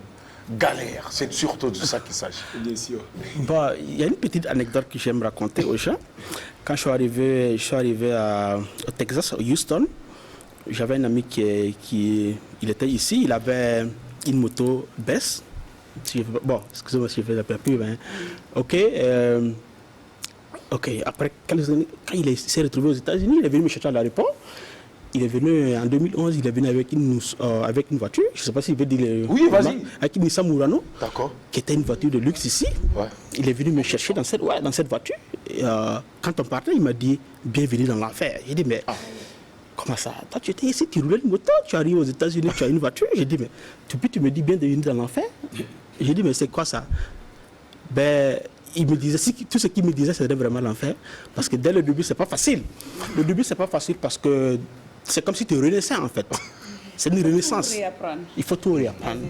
galère, c'est surtout de ça qu'il s'agit. Bien sûr. Bon, il y a une petite anecdote que j'aime raconter aux gens. Quand je suis arrivé au Texas, à Houston, j'avais un ami qui était ici, il avait une moto Bess. Bon, excusez-moi si je fais la pub. Hein. Ok. Après, quand il s'est retrouvé aux États-Unis, il est venu me chercher à l'aéroport. Il est venu en 2011, il est venu avec une voiture, je ne sais pas s'il veut dire... Oui, vas-y. Avec une Nissan Murano, qui était une voiture de luxe ici. Ouais. Il est venu me chercher dans cette voiture. Et, quand on partait, il m'a dit, bienvenue dans l'enfer. J'ai dit, mais comment ça? Toi, tu étais ici, tu roulais une moto, tu arrives aux États-Unis, tu as une voiture. J'ai dit, mais tu me dis bienvenue dans l'enfer? J'ai dit, mais c'est quoi ça? Ben... Il me disait, tout ce qu'il me disait, c'était vraiment l'enfer. Parce que dès le début, c'est pas facile. Le début, c'est pas facile parce que c'est comme si tu renaissais en fait. C'est une renaissance. Il faut tout réapprendre.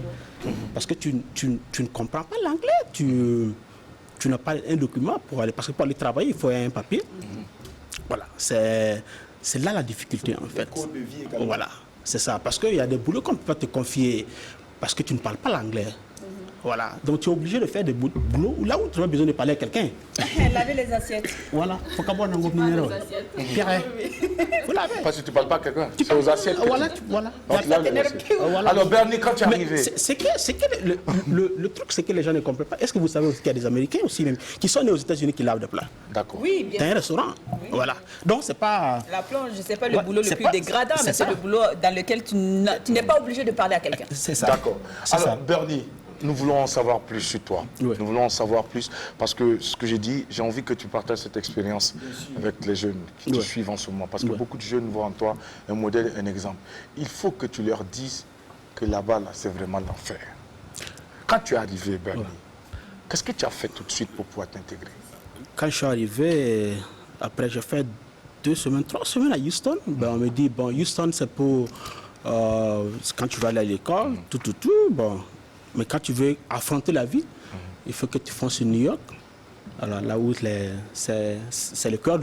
Parce que tu ne comprends pas l'anglais. Tu n'as pas un document pour aller. Parce que pour aller travailler, il faut un papier. Voilà. C'est là la difficulté en fait. Voilà. C'est ça. Parce qu'il y a des boulots qu'on ne peut pas te confier parce que tu ne parles pas l'anglais. Voilà. Donc tu es obligé de faire des boulots là où tu as besoin de parler à quelqu'un. Laver les assiettes. Voilà. Faut qu'avoir un groupe numéro. Pierre. Parce que tu ne parles pas à quelqu'un. C'est aux assiettes. Voilà. Alors Bernie, quand tu es arrivé. Le truc, c'est que les gens ne comprennent pas. Est-ce que vous savez qu'il y a des Américains aussi même qui sont nés aux États-Unis qui lavent des plats? D'accord. Oui, bien sûr. Dans un restaurant. Oui. Voilà. Donc c'est pas. La plonge, c'est pas le boulot le plus dégradant, mais c'est le boulot dans lequel tu n'es pas obligé de parler à quelqu'un. C'est ça. D'accord. Alors Bernie, nous voulons en savoir plus sur toi. Oui. Nous voulons en savoir plus parce que ce que j'ai dit, j'ai envie que tu partages cette expérience avec les jeunes qui te suivent en ce moment. Parce que beaucoup de jeunes voient en toi un modèle, un exemple. Il faut que tu leur dises que là-bas, là, c'est vraiment l'enfer. Quand tu es arrivé, Bernie, qu'est-ce que tu as fait tout de suite pour pouvoir t'intégrer? Quand je suis arrivé, après j'ai fait 2 semaines, 3 semaines à Houston. Ben, on me dit, bon, Houston, c'est pour quand tu vas aller à l'école, bon. Mais quand tu veux affronter la vie, il faut que tu fonces sur New York. Alors, là où c'est le cœur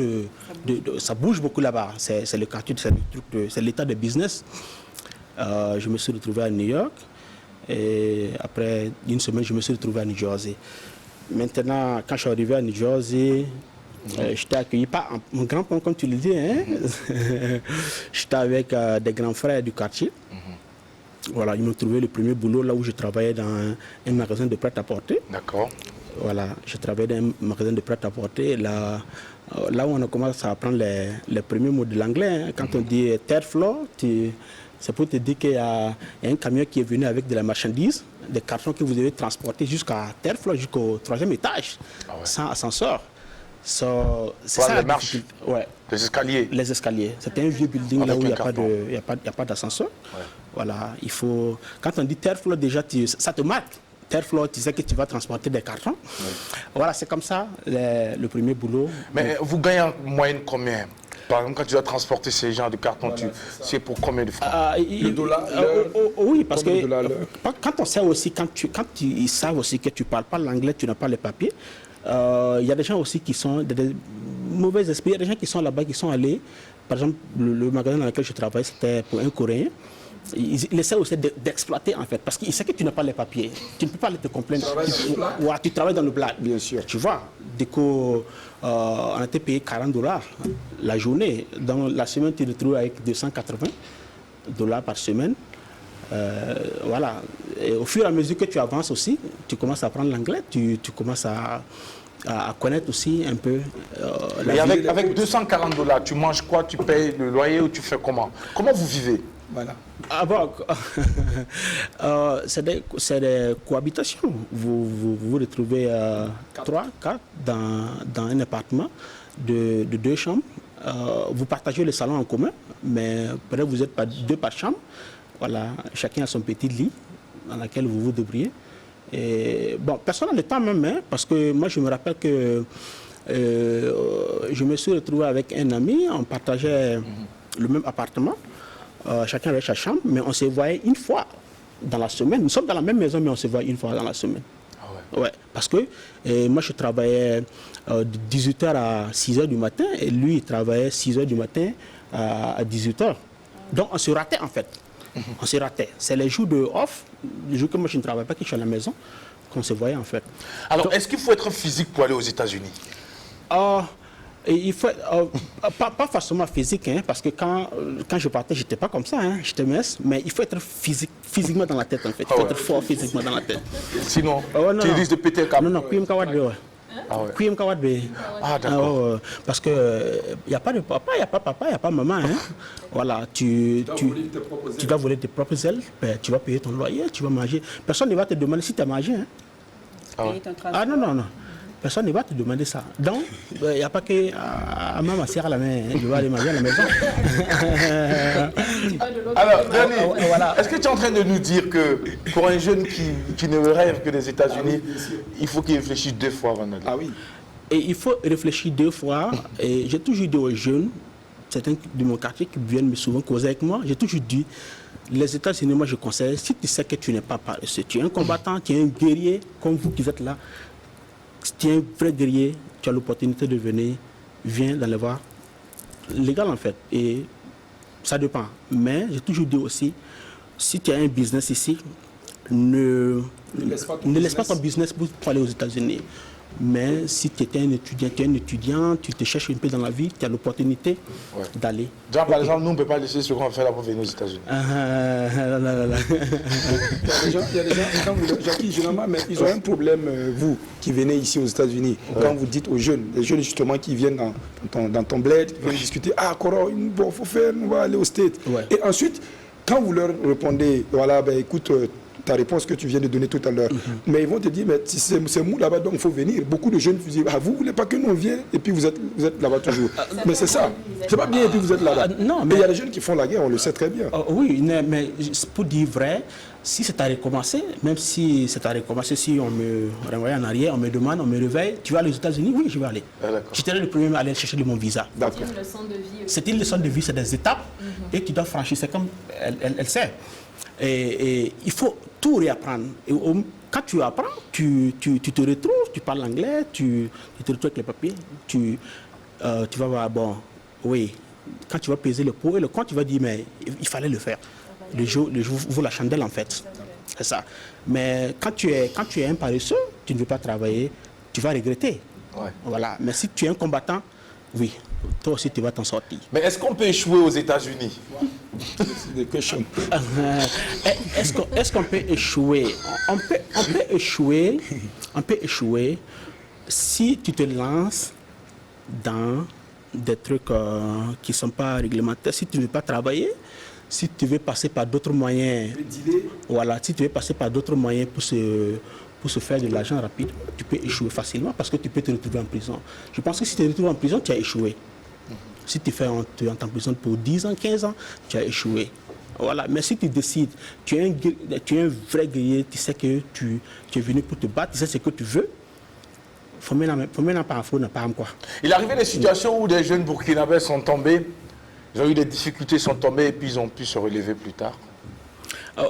ça bouge beaucoup là-bas. C'est le quartier, c'est l'état de business. Je me suis retrouvé à New York. Et après une semaine, je me suis retrouvé à New Jersey. Maintenant, quand je suis arrivé à New Jersey, j'étais accueilli par un grand-père, comme tu le dis. Hein? J'étais avec des grands frères du quartier. Voilà, ils m'ont trouvé le premier boulot là où je travaillais dans un magasin de prêt-à-porter. D'accord. Voilà, je travaillais dans un magasin de prêt-à-porter. Là où on a commencé à apprendre les premiers mots de l'anglais. Hein. Quand on dit third floor, c'est pour te dire qu'il y a un camion qui est venu avec de la marchandise, des cartons que vous devez transporter jusqu'à third floor, jusqu'au 3e étage, sans ascenseur. C'est ça les marches, les escaliers. Les escaliers. C'était un vieux building là où il n'y a pas d'ascenseur. Ouais. Voilà, il faut... Quand on dit third floor, déjà, ça te marque. Third floor, tu sais que tu vas transporter des cartons. Ouais. Voilà, c'est comme ça, le premier boulot. Mais vous gagnez en moyenne combien? Par exemple, quand tu dois transporter ces genres de cartons, c'est pour combien de francs? Le dollar, oui, parce que quand on sait aussi, ils savent aussi que tu ne parles pas l'anglais, tu n'as pas les papiers, il y a des gens aussi qui sont des mauvais esprits. Il y a des gens qui sont là-bas, qui sont allés. Par exemple, le magasin dans lequel je travaille, c'était pour un Coréen. Il essaie aussi d'exploiter en fait, parce qu'il sait que tu n'as pas les papiers. Tu ne peux pas te complaindre. Tu travailles dans le black. Bien sûr. Tu vois, du coup, on a été payé $40 la journée. Dans la semaine, tu te retrouves avec $280 par semaine. Voilà. Et au fur et à mesure que tu avances aussi, tu commences à apprendre l'anglais, tu commences à connaître aussi un peu la vie. Avec $240, tu manges quoi? Tu payes le loyer ou tu fais comment? Comment vous vivez? Voilà. C'est des cohabitations. Vous retrouvez 3, 4 dans un appartement de 2 chambres. Vous partagez le salon en commun, mais peut-être vous êtes 2 par chambre. Voilà, chacun a son petit lit dans lequel vous vous débrouillez. Et bon, personne n'a le temps même, hein, parce que moi je me rappelle que je me suis retrouvé avec un ami, on partageait le même appartement, chacun avait sa chambre, mais on se voyait une fois dans la semaine. Nous sommes dans la même maison, mais on se voit une fois dans la semaine. Ah ouais. Ouais, parce que moi je travaillais de 18h à 6h du matin, et lui il travaillait 6h du matin à 18h. Donc on se ratait en fait. On se ratait. C'est les jours de off, les jours que moi je ne travaille pas, que je suis à la maison, qu'on se voyait en fait. Alors, est-ce qu'il faut être physique pour aller aux États-Unis? Il faut pas forcément physique, hein, parce que quand je partais, j'étais pas comme ça, hein, j'étais mince, mais il faut être physiquement dans la tête en fait. Il faut être fort physiquement dans la tête. Sinon, tu risques de péter le câble. Non, d'accord. Parce que il n'y a pas de papa, il n'y a pas papa, il n'y a pas maman. Hein. Voilà, tu dois voler tes propres ailes, ben, tu vas payer ton loyer, tu vas manger. Personne ne va te demander si tu as mangé. Hein. Non. Personne ne va te demander ça. Donc, il n'y a pas que maman serre la main, je vais aller manger à la maison. Alors, Bernie, voilà. Est-ce que tu es en train de nous dire que pour un jeune qui ne rêve que des États-Unis, il faut qu'il réfléchisse 2 fois avant d'aller? Ah oui. Et il faut réfléchir 2 fois. Et j'ai toujours dit aux jeunes, certains de mon quartier qui viennent souvent causer avec moi, j'ai toujours dit, les États-Unis, moi je conseille, si tu sais que tu n'es pas paresseux, tu es un combattant, tu es un guerrier, comme vous qui êtes là, si tu es un vrai guerrier, tu as l'opportunité de venir, viens dans les voies légales en fait. Et ça dépend. Mais j'ai toujours dit aussi, si tu as un business ici, ne laisse pas ton business pour aller aux États-Unis. Mais si tu es un étudiant, tu te cherches un peu dans la vie, tu as l'opportunité d'aller. Genre, par exemple, nous, on ne peut pas laisser ce qu'on va faire là pour venir aux États-Unis. Il y a des gens, généralement, mais ils ont un problème, vous, qui venez ici aux États-Unis. Quand vous dites aux jeunes, les jeunes justement qui viennent dans ton bled, qui viennent discuter, Coro, il faut faire, on va aller aux States. Et ensuite, quand vous leur répondez, voilà, ben écoute, ta réponse que tu viens de donner tout à l'heure. Mais ils vont te dire, mais si c'est mou là-bas, donc il faut venir. Beaucoup de jeunes disent, vous ne voulez pas que nous on vienne et puis vous êtes là-bas toujours. Mais c'est ça. C'est pas bien et puis vous êtes là-bas. Non, mais il y a des jeunes qui font la guerre, on le sait très bien. Oui, mais pour dire vrai, si c'est à recommencer, même si c'est à recommencer, si on me renvoie en arrière, on me demande, on me réveille, tu vas aux États-Unis? Oui, je vais aller. J'étais le premier à aller chercher mon visa. C'est une leçon de vie. C'est une leçon de vie, c'est des étapes et tu dois franchir. C'est comme elle sait. Et il faut tout réapprendre. Et quand tu apprends, tu te retrouves, tu parles anglais, tu te retrouves avec les papiers, tu vas voir, bon, oui, quand tu vas peser le pour et le contre, tu vas dire, mais il fallait le faire. Le jour vaut la chandelle en fait. C'est ça. Mais quand tu es un paresseux, tu ne veux pas travailler, tu vas regretter. Ouais. Voilà. Mais si tu es un combattant, oui, toi aussi tu vas t'en sortir. Mais est-ce qu'on peut échouer aux États-Unis? C'est des questions. Est-ce qu'on peut échouer? On peut échouer si tu te lances dans des trucs qui ne sont pas réglementaires, si tu ne veux pas travailler. Si tu veux passer par d'autres moyens, voilà, si tu veux passer par d'autres moyens pour se faire de l'argent rapide, tu peux échouer facilement parce que tu peux te retrouver en prison. Je pense que si tu te retrouves en prison, tu as échoué. Si tu fais en prison pour 10 ans, 15 ans, tu as échoué. Voilà. Mais si tu décides, tu es un vrai guerrier, tu sais que tu es venu pour te battre, tu sais ce que tu veux, il arrivait des situations où des jeunes burkinabés sont tombés. Ils ont eu des difficultés, sont tombés et puis ils ont pu se relever plus tard.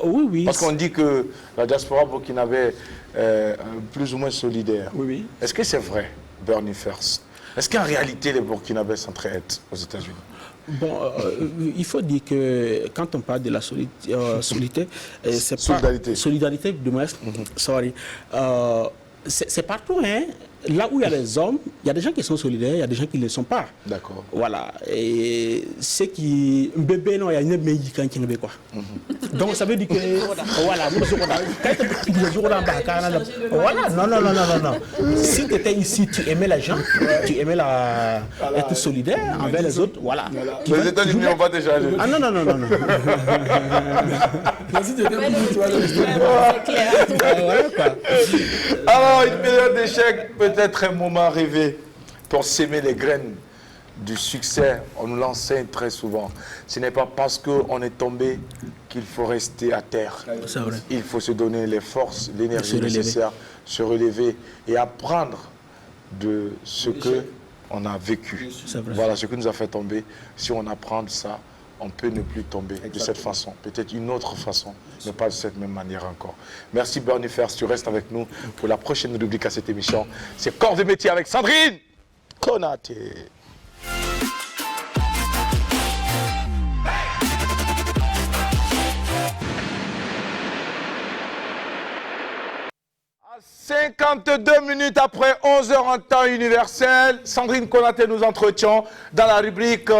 Oui. Parce qu'on dit que la diaspora burkinabé est plus ou moins solidaire. Oui. Est-ce que c'est vrai, Bernie First? Est-ce qu'en réalité les Burkinabés s'entraident aux États-Unis? Bon, il faut dire que quand on parle de la solidarité, c'est solidarité. Solidarité, du moins, sorry. C'est partout, hein. Là où il y a les hommes, il y a des gens qui sont solidaires, il y a des gens qui ne le sont pas. D'accord. Voilà. Et c'est qui. Un bébé, non, il y a une meilleure qui est quoi. Donc ça veut dire que. Voilà. Voilà. Non. Si tu étais ici, tu aimais les gens, tu aimais être solidaire envers les autres. Voilà. Les États-Unis, on va déjà aller. Ah non. Alors, une période d'échec, peut-être un moment rêvé pour s'aimer les graines du succès. On nous l'enseigne très souvent. Ce n'est pas parce qu'on est tombé qu'il faut rester à terre. C'est vrai. Il faut se donner les forces, l'énergie nécessaire, se relever et apprendre de ce qu'on a vécu. Voilà ce qui nous a fait tomber. Si on apprend de ça, on peut ne plus tomber de cette façon. Peut-être une autre façon, mais pas de cette même manière encore. Merci Bernie First, tu restes avec nous pour la prochaine rubrique à cette émission. C'est Corps de métier avec Sandrine Konaté. À 52 minutes après 11h en temps universel, Sandrine Konaté nous entretient dans la rubrique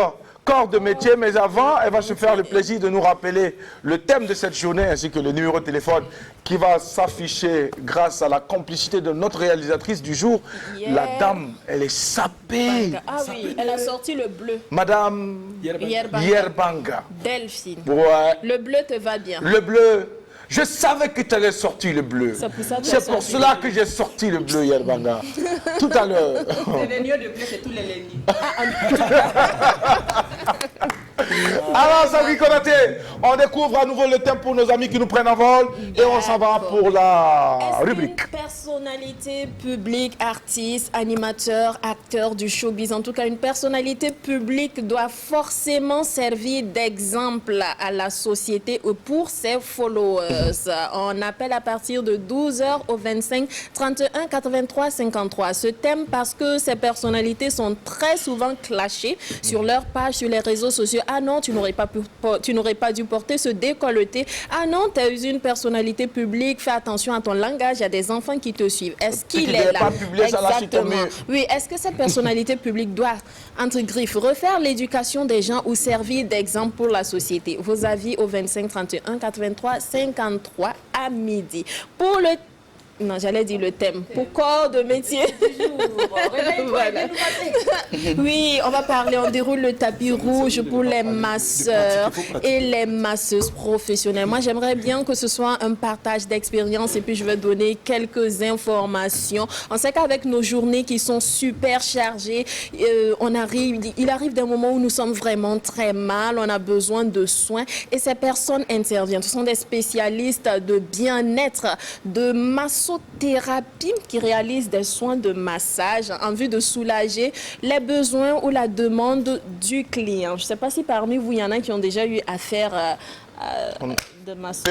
Corps de métier, mais avant, elle va se faire le plaisir de nous rappeler le thème de cette journée ainsi que le numéro de téléphone qui va s'afficher grâce à la complicité de notre réalisatrice du jour. La dame, elle est sapée. Ah oui, elle a sorti le bleu. Madame Yerbanga. Delphine. Ouais. Le bleu te va bien. Le bleu. Je savais que tu allais sortir le bleu. C'est pour cela que j'ai sorti le bleu, Yerbanga. Tout à l'heure. C'est le lieu de bleu, c'est tous les lundis. Alors, Sandrine Konaté, on découvre à nouveau le thème pour nos amis qui nous prennent en vol et on s'en va pour la rubrique. Une personnalité publique, artiste, animateur, acteur du showbiz, en tout cas une personnalité publique doit forcément servir d'exemple à la société ou pour ses followers. On appelle à partir de 12h au 25 31 83 53. Ce thème parce que ces personnalités sont très souvent clashées sur leur page, sur les réseaux sociaux. Ah non, tu n'aurais pas dû porter ce décolleté. Ah non, tu es une personnalité publique, fais attention à ton langage, il y a des enfants qui te suivent. Est-ce qu'il est là? Exactement. Oui, est-ce que cette personnalité publique doit, entre griffes, refaire l'éducation des gens ou servir d'exemple pour la société? Vos avis au 25 31 83 53 à midi. Pour le Non, j'allais dire le thème. Pour corps de métier. Voilà. Oui, on va parler, on déroule le tapis rouge pour les masseurs et les masseuses professionnelles. Moi, j'aimerais bien que ce soit un partage d'expérience et puis je vais donner quelques informations. On sait qu'avec nos journées qui sont super chargées, il arrive des moments où nous sommes vraiment très mal, on a besoin de soins et ces personnes interviennent. Ce sont des spécialistes de bien-être, de massothérapie qui réalisent des soins de massage en vue de soulager les besoins ou la demande du client. Je ne sais pas si parmi vous, il y en a qui ont déjà eu affaire de masser.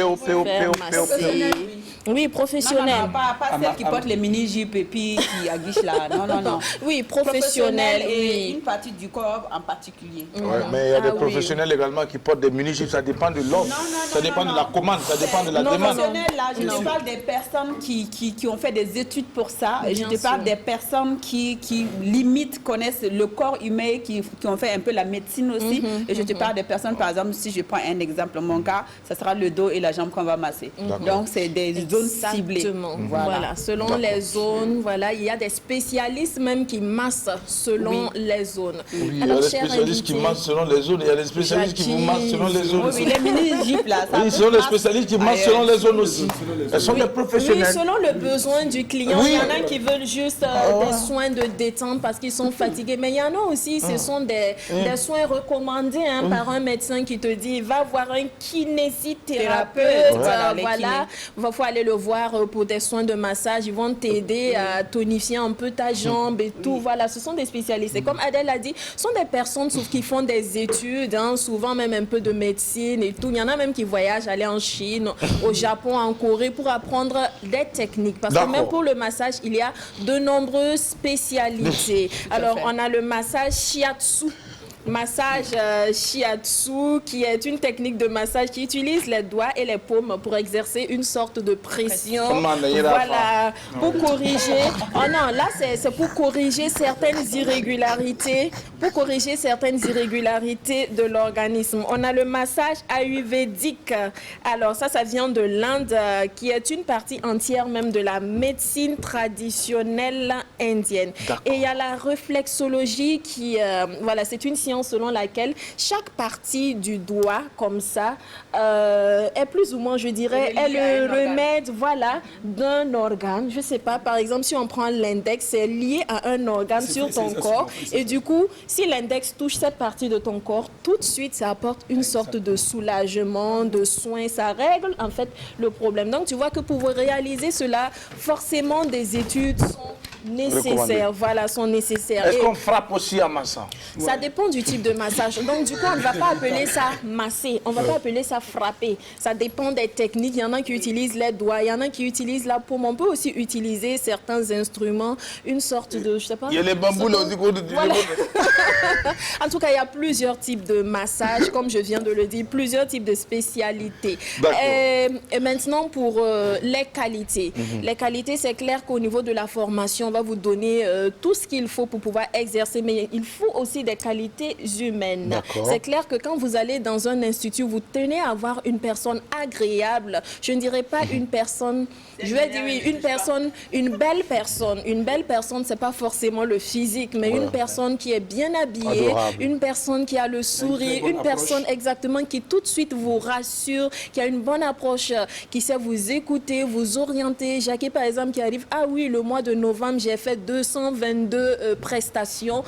Oui, professionnel. Non, pas celle qui porte les mini-jupes et puis qui aguiche là. Non. Oui, professionnel. Et une partie du corps en particulier. Ouais, mais il y a des professionnels également qui portent des mini-jupes. Ça dépend de l'offre, ça dépend de la commande, ça dépend de la demande. Là, je te parle des personnes qui ont fait des études pour ça. Je te parle des personnes qui limite connaissent le corps humain, qui ont fait un peu la médecine aussi. Et je te parle des personnes, par exemple, si je prends un exemple, mon cas, ça sera le dos et la jambe qu'on va masser. Donc, c'est des zones ciblées. Voilà. Selon les zones, voilà, il y a des spécialistes même qui massent selon les zones. Oui, alors, il y a des spécialistes qui massent selon les zones, il y a des spécialistes qui vous massent selon les zones. Oui, les mini-jupes là. Oui, ce sont les spécialistes qui massent selon les zones aussi. Elles sont des professionnels. Oui, selon le besoin du client. Il y en a qui veulent juste des soins de détente parce qu'ils sont fatigués. Mais il y en a aussi, ce sont des soins recommandés par un médecin qui te dit, va voir un kinésithérapeute. Voilà, il faut aller le voir pour des soins de massage. Ils vont t'aider à tonifier un peu ta jambe et tout. Voilà, ce sont des spécialistes. Et comme Adèle a dit, ce sont des personnes qui font des études, souvent même un peu de médecine et tout. Il y en a même qui voyagent, aller en Chine, au Japon, en Corée pour apprendre des techniques. Parce que même pour le massage, il y a de nombreuses spécialités. Alors, on a le massage shiatsu. Massage shiatsu, qui est une technique de massage qui utilise les doigts et les paumes pour exercer une sorte de pression. Voilà, pour corriger. Oh non, là c'est pour corriger certaines irrégularités, de l'organisme. On a le massage ayurvédique. Alors ça vient de l'Inde, qui est une partie entière même de la médecine traditionnelle indienne. Et il y a la réflexologie qui, voilà, c'est une science selon laquelle chaque partie du doigt, comme ça, est plus ou moins, je dirais, est le remède, voilà, d'un organe. Je ne sais pas, par exemple, si on prend l'index, c'est lié à un organe sur ton corps. Et du coup, si l'index touche cette partie de ton corps, tout de suite, ça apporte une sorte de soulagement, de soin. Ça règle, en fait, le problème. Donc, tu vois que pour réaliser cela, forcément, des études sont nécessaires. Voilà, sont nécessaires. Est-ce qu'on frappe aussi en massant? Ça dépend du type de massage. Donc, du coup, on ne va pas appeler ça masser. On ne va pas appeler ça frapper. Ça dépend des techniques. Il y en a qui utilisent les doigts. Il y en a qui utilisent la paume. On peut aussi utiliser certains instruments. Une sorte de, je sais pas. Il y a les bambous là. Voilà. En tout cas, il y a plusieurs types de massages, comme je viens de le dire, plusieurs types de spécialités. Et maintenant, pour les qualités. Les qualités, c'est clair qu'au niveau de la formation, on va vous donner tout ce qu'il faut pour pouvoir exercer, mais il faut aussi des qualités humaines. C'est clair que quand vous allez dans un institut, vous tenez à avoir une personne agréable. Je ne dirais pas une personne, je vais dire oui, une belle personne. Une belle personne, c'est pas forcément le physique, mais une personne qui est bien habillée, une personne qui a le sourire, une personne exactement qui tout de suite vous rassure, qui a une bonne approche, qui sait vous écouter, vous orienter. Jackie, par exemple, qui arrive, ah oui, le mois de novembre, j'ai fait 222 prestations.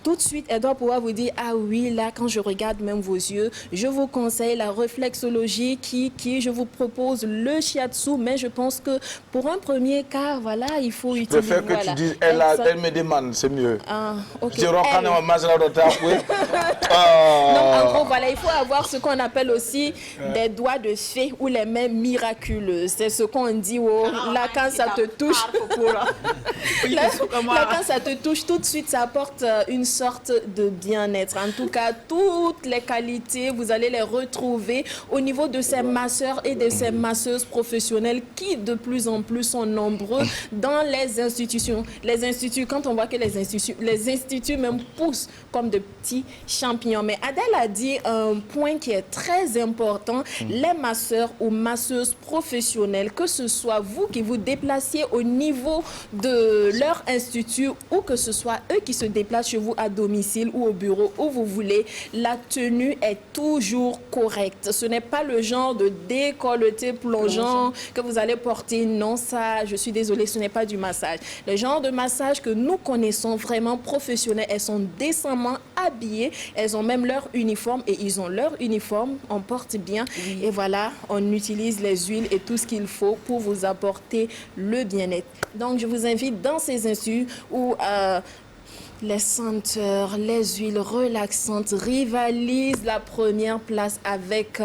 Tout de suite, elle doit pouvoir vous dire, ah oui, là, quand je regarde même vos yeux, je vous conseille la réflexologie qui je vous propose le shiatsu, mais je pense que pour un premier cas, voilà, il faut utiliser... Je préfère que tu dises, elle me demande, c'est mieux. Ah, ok. Non, en gros, voilà, il faut avoir ce qu'on appelle aussi des doigts de fée ou les mains miraculeuses. C'est ce qu'on dit, là, quand ça te touche... Là, quand ça te touche, tout de suite, ça apporte une sorte de bien-être. En tout cas, toutes les qualités, vous allez les retrouver au niveau de ces masseurs et de ces masseuses professionnelles qui, de plus en plus, sont nombreux dans les institutions. Les instituts, quand on voit que les instituts même poussent comme de petits champignons. Mais Adèle a dit un point qui est très important. Les masseurs ou masseuses professionnelles, que ce soit vous qui vous déplaciez au niveau de leur institut ou que ce soit eux qui se déplacent chez vous à domicile ou au bureau où vous voulez, la tenue est toujours correcte. Ce n'est pas le genre de décolleté plongeant que vous allez porter. Non, ça, je suis désolée, ce n'est pas du massage. Le genre de massage que nous connaissons vraiment professionnels, elles sont décemment habillées, elles ont même leur uniforme et ils ont leur uniforme, on porte bien et voilà, on utilise les huiles et tout ce qu'il faut pour vous apporter le bien-être. Donc, je vous invite dans ces instituts où les senteurs, les huiles relaxantes rivalisent la première place avec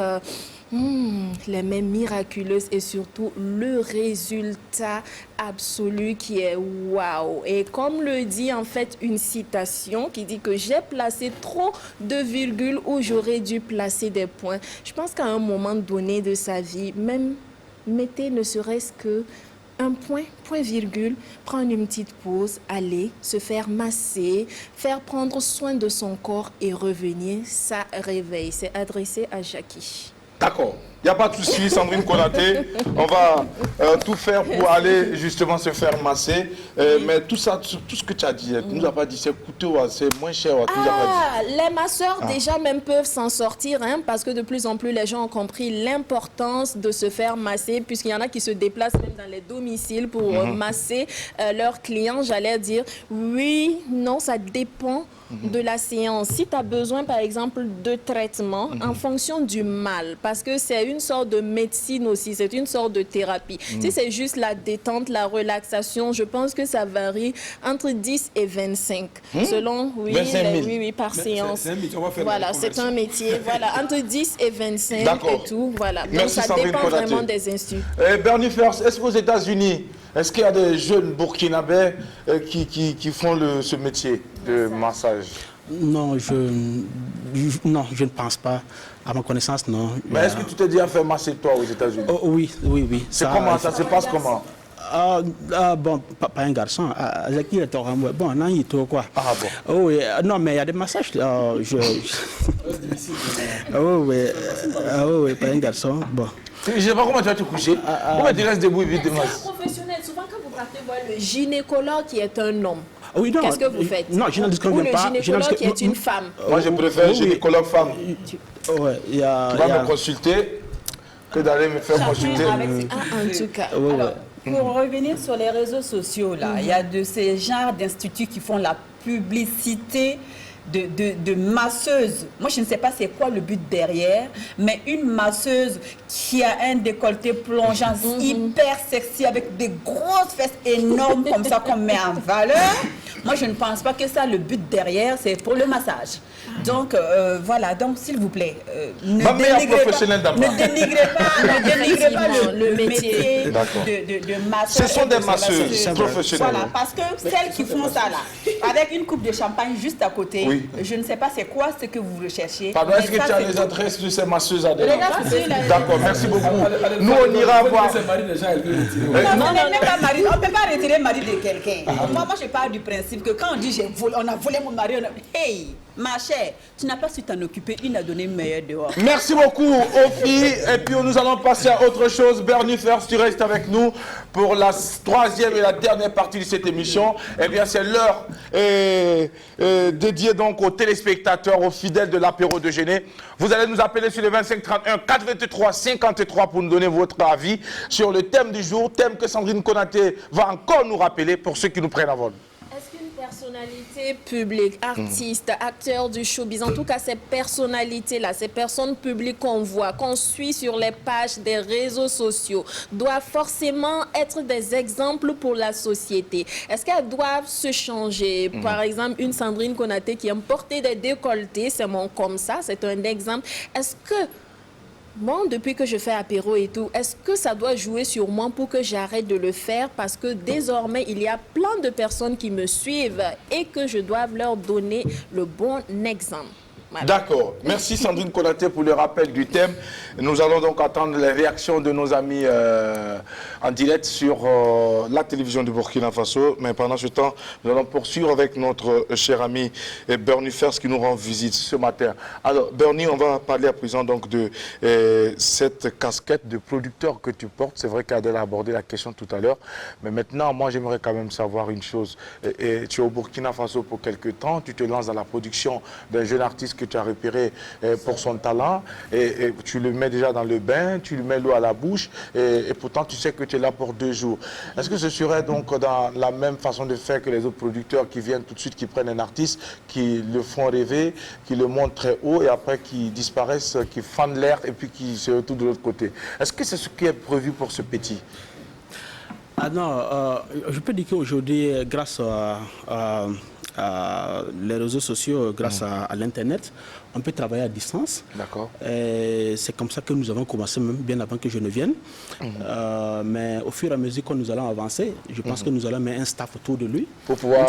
les mains miraculeuses et surtout le résultat absolu qui est waouh. Et comme le dit en fait une citation qui dit que j'ai placé trop de virgules où j'aurais dû placer des points. Je pense qu'à un moment donné de sa vie, même mettez ne serait-ce que un point, point virgule, prendre une petite pause, aller se faire masser, faire prendre soin de son corps et revenir, ça réveille. C'est adressé à Jackie. D'accord. Il n'y a pas de souci, Sandrine Konaté. On va tout faire pour aller justement se faire masser. Mais tout ça, tout ce que tu as dit, tu ne nous as pas dit, c'est coûteux, c'est moins cher. Les masseurs déjà même peuvent s'en sortir, hein, parce que de plus en plus les gens ont compris l'importance de se faire masser, puisqu'il y en a qui se déplacent même dans les domiciles pour masser leurs clients. J'allais dire, oui, non, ça dépend de la séance. Si tu as besoin, par exemple, de traitement en fonction du mal, parce que c'est une sorte de médecine aussi, c'est une sorte de thérapie. Si c'est juste la détente, la relaxation, je pense que ça varie entre 10 et 25, selon, oui, par séance. Voilà, c'est un métier. Voilà, entre 10 et 25 et tout. Voilà. Donc, merci, ça dépend vraiment des instituts. Bernie First, est-ce qu'aux États-Unis, est-ce qu'il y a des jeunes burkinabés qui font ce métier de massage? Non, je ne pense pas. À ma connaissance, non. Mais est-ce que tu t'es déjà fait masser toi aux États-Unis? Oui. C'est comment ça se passe comment? Bon, pas un garçon. Bon, non, il est quoi? Ah bon? Oui, non, mais il y a des massages. Oui, pas un garçon. Bon. Je ne sais pas comment tu vas te coucher. Comment tu restes debout vite de masse? Professionnel, souvent quand vous partez voir le gynécologue qui est un homme, oui, non, qu'est-ce que vous faites? Non, je ne discrimine pas. Ou le gynécologue qui est une femme. Moi, je préfère gynécologue femme. Tu vas me consulter que d'aller me faire consulter. En tout cas. Alors, pour revenir sur les réseaux sociaux, là, il y a de ces genres d'instituts qui font la publicité de masseuses. Moi, je ne sais pas c'est quoi le but derrière, mais une masseuse qui a un décolleté plongeant hyper sexy avec des grosses fesses énormes comme ça qu'on met en valeur. Moi, je ne pense pas que ça, le but derrière, c'est pour le massage. Donc, voilà. Donc, s'il vous plaît, ne dénigrez pas le métier de masseur. Ce sont des masseuses professionnelles. Voilà, parce que celles qui font ça là, avec une coupe de champagne juste à côté, je ne sais pas c'est quoi ce que vous recherchez. Pardon, est-ce que tu as les adresses de ces masseuses à D'accord, merci beaucoup. Nous, on ira voir. Non, elle n'est pas mariée. On ne peut pas retirer le mari de quelqu'un. Moi, je parle du principe que quand on dit on a volé mon mari, hey, ma chère, tu n'as pas su t'en occuper, il a donné meilleur dehors. Merci beaucoup aux filles. Et puis nous allons passer à autre chose. Bernie First, tu restes avec nous pour la troisième et la dernière partie de cette émission. Eh bien, c'est l'heure dédiée donc aux téléspectateurs, aux fidèles de l'apéro de Géné. Vous allez nous appeler sur le 25 31 83 53 pour nous donner votre avis sur le thème du jour, thème que Sandrine Konaté va encore nous rappeler pour ceux qui nous prennent à vol. Personnalité publique, artiste, acteur du showbiz, en tout cas ces personnalités-là, ces personnes publiques qu'on voit, qu'on suit sur les pages des réseaux sociaux, doivent forcément être des exemples pour la société. Est-ce qu'elles doivent se changer? Par exemple, une Sandrine Konaté qui aime porter des décolletés, c'est mon comme ça, c'est un exemple. Est-ce que Bon, depuis que je fais apéro et tout, est-ce que ça doit jouer sur moi pour que j'arrête de le faire? Parce que désormais, il y a plein de personnes qui me suivent et que je dois leur donner le bon exemple. Voilà. D'accord. Merci Sandrine Konaté pour le rappel du thème. Nous allons donc attendre les réactions de nos amis en direct sur la télévision du Burkina Faso. Mais pendant ce temps, nous allons poursuivre avec notre cher ami Bernie Fers qui nous rend visite ce matin. Alors Bernie, on va parler à présent donc de cette casquette de producteur que tu portes. C'est vrai qu'Adèle a abordé la question tout à l'heure. Mais maintenant, moi j'aimerais quand même savoir une chose. Tu es au Burkina Faso pour quelques temps. Tu te lances dans la production d'un jeune artiste que tu as repéré pour son talent et tu le mets déjà dans le bain, tu lui mets l'eau à la bouche et pourtant tu sais que tu es là pour 2 jours. Est-ce que ce serait donc dans la même façon de faire que les autres producteurs qui viennent tout de suite, qui prennent un artiste, qui le font rêver, qui le montent très haut et après qui disparaissent, qui fanent l'air et puis qui se retrouvent de l'autre côté? Est-ce que c'est ce qui est prévu pour ce petit? Ah non, je peux dire qu'aujourd'hui, grâce les réseaux sociaux, grâce à l'Internet, on peut travailler à distance. D'accord. C'est comme ça que nous avons commencé, même bien avant que je ne vienne. Mais au fur et à mesure que nous allons avancer, je pense que nous allons mettre un staff autour de lui. Pour pouvoir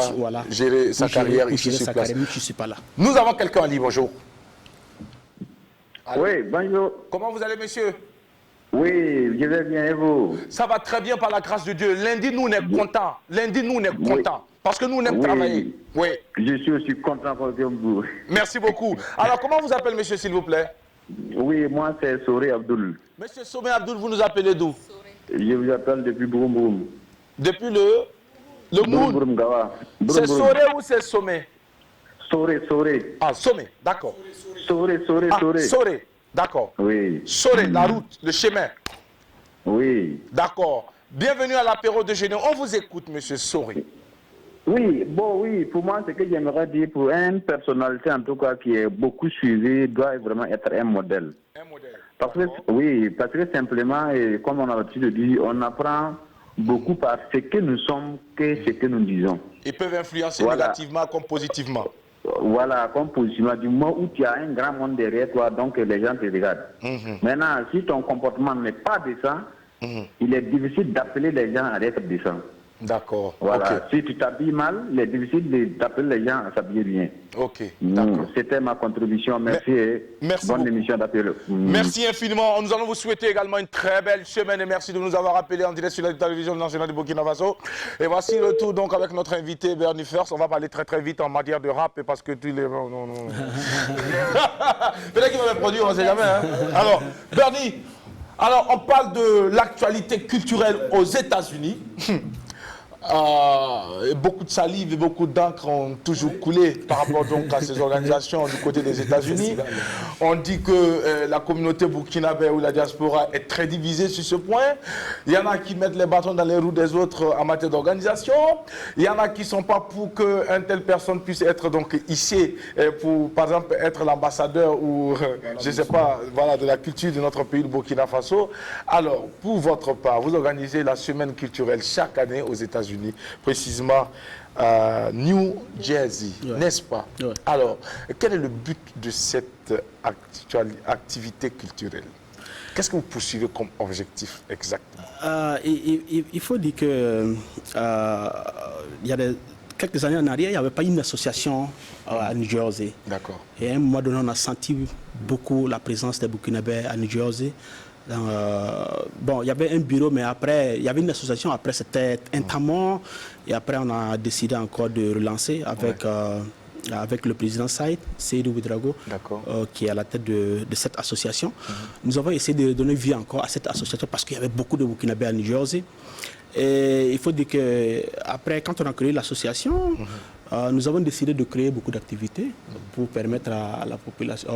gérer sa carrière ici sur place. Je ne suis pas là. Nous avons quelqu'un en ligne, bonjour. Allô? Oui, bonjour. Comment vous allez, monsieur? Oui, je vais bien et vous? Ça va très bien par la grâce de Dieu. Lundi, nous, on est contents. Lundi, nous, on est contents. Parce que nous, on aime travailler. Oui. Je suis aussi content pour vous. Merci beaucoup. Alors, comment vous appelez, monsieur, s'il vous plaît? Oui, moi, c'est Soré Abdoul. Monsieur Somé Abdoul, vous nous appelez d'où? Je vous appelle depuis Bouroum Bouroum. Depuis le Moun? Bouroum Gawa. C'est Soré ou c'est Somé? Soré, Soré. Ah, Somé, d'accord. Soré, Soré, Soré. Soré, d'accord. Oui. Soré, la route, le chemin. Oui. D'accord. Bienvenue à l'apéro de Génie. On vous écoute, monsieur Soré. Oui, bon, oui, pour moi, ce que j'aimerais dire, pour une personnalité, en tout cas, qui est beaucoup suivie, doit vraiment être un modèle. Un modèle. Parce que, oui, parce que simplement, et comme on a l'habitude de dire, on apprend beaucoup par ce que nous sommes que ce que nous disons. Ils peuvent influencer négativement comme positivement. Voilà, comme positivement, du moment où tu as un grand monde derrière toi, donc les gens te regardent. Maintenant, si ton comportement n'est pas décent, il est difficile d'appeler les gens à être décents. D'accord. Voilà. Si tu t'habilles mal, il est difficile d'appeler les gens à s'habiller bien. Ok. D'accord. C'était ma contribution. Merci. Merci bonne beaucoup. émission d'appel. Merci infiniment. Nous allons vous souhaiter également une très belle semaine et merci de nous avoir appelés en direct sur la télévision nationale du Burkina Faso. Et voici le tour donc avec notre invité Bernie Fers. On va parler très très vite en matière de rap parce que tous les... Non. Peut-être qu'il va me produire, on ne sait jamais. Hein. Alors, Bernie, on parle de l'actualité culturelle aux États-Unis. Beaucoup de salive et beaucoup d'encre ont toujours coulé par rapport donc à ces organisations du côté des États-Unis. On dit que la communauté burkinabé ou la diaspora est très divisée sur ce point. Il y en a qui mettent les bâtons dans les roues des autres en matière d'organisation. Il y en a qui ne sont pas pour qu'une telle personne puisse être donc ici pour, par exemple, être l'ambassadeur ou, je ne sais pas, voilà, de la culture de notre pays, le Burkina Faso. Alors, pour votre part, vous organisez la semaine culturelle chaque année aux États-Unis. Précisément à New Jersey, n'est-ce pas? Alors, quel est le but de cette activité culturelle? Qu'est-ce que vous poursuivez comme objectif exactement? Il faut dire que il y a quelques années en arrière, il n'y avait pas une association à New Jersey. D'accord. Et à un moment donné, on a senti beaucoup la présence des Burkinabés à New Jersey. Bon, il y avait un bureau, mais après, il y avait une association, après c'était Intamont, et après on a décidé encore de relancer avec le président Seydou Ouedraogo, qui est à la tête de cette association. Nous avons essayé de donner vie encore à cette association parce qu'il y avait beaucoup de Burkinabés à New Jersey. Et il faut dire qu'après, quand on a créé l'association, nous avons décidé de créer beaucoup d'activités pour permettre à la population,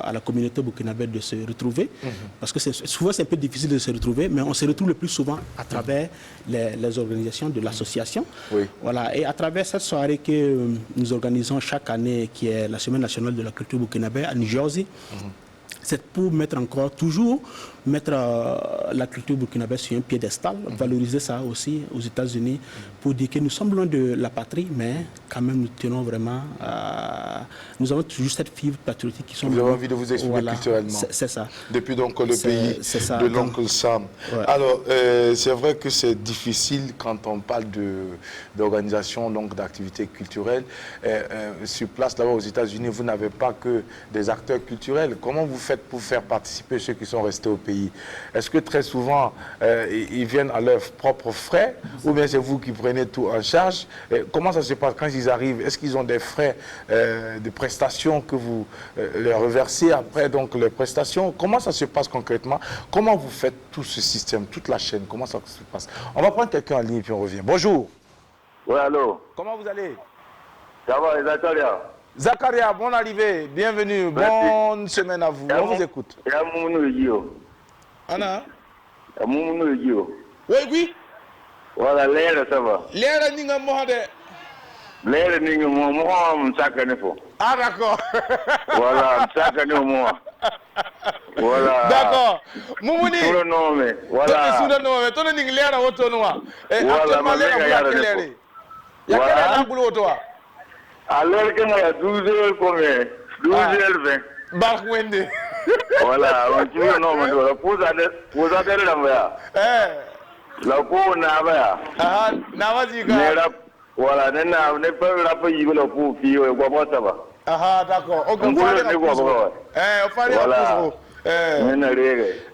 à la communauté burkinabé de se retrouver. Parce que souvent c'est un peu difficile de se retrouver, mais on se retrouve le plus souvent à travers les organisations de l'association. Voilà. Et à travers cette soirée que nous organisons chaque année, qui est la Semaine nationale de la culture burkinabé à New Jersey, c'est pour mettre encore toujours mettre la culture burkinabé sur un piédestal, valoriser ça aussi aux États-Unis pour dire que nous sommes loin de la patrie, mais quand même nous tenons vraiment nous avons toujours cette fibre patriotique qui sont... Vous avez envie de vous exprimer culturellement. C'est ça. Depuis donc le pays de l'oncle Sam. Ouais. Alors, c'est vrai que c'est difficile quand on parle d'organisation, donc d'activités culturelles. Sur place, là-bas aux États-Unis, vous n'avez pas que des acteurs culturels. Comment vous faites pour faire participer ceux qui sont restés au pays? Est-ce que très souvent, ils viennent à leurs propres frais ou bien c'est vous qui prenez tout en charge? Comment ça se passe quand ils arrivent? Est-ce qu'ils ont des frais de prestations que vous leur reversez après donc les prestations? Comment ça se passe concrètement? Comment vous faites tout ce système, toute la chaîne? Comment ça se passe? On va prendre quelqu'un en ligne et puis on revient. Bonjour. Oui, allô. Comment vous allez? Ça va, Zakaria? Zakaria, bonne arrivée, bienvenue, bonne semaine à vous. On vous écoute. Anna? Oui, oui. Voilà, l'air, ça va. L'air, n'est pas mohade. L'air, n'est pas mohade, ah, d'accord. Voilà, voilà. D'accord. Moumouni. Sous le nom, voilà. Sous le nom, tu n'as pas l'air à votre nom. Actuellement, l'air à quel air? Il y a quel air à boulot, toi? À l'air que moi, 12 heures combien? 12 heures 20. Barwende. Voilà, on tue le nom, vous avez là, la peau n'a pas. Ah, n'a pas dit voilà, n'est pas la paix, le coup, qui est ça va. Ah, d'accord. On peut faire les choses. On fait les choses.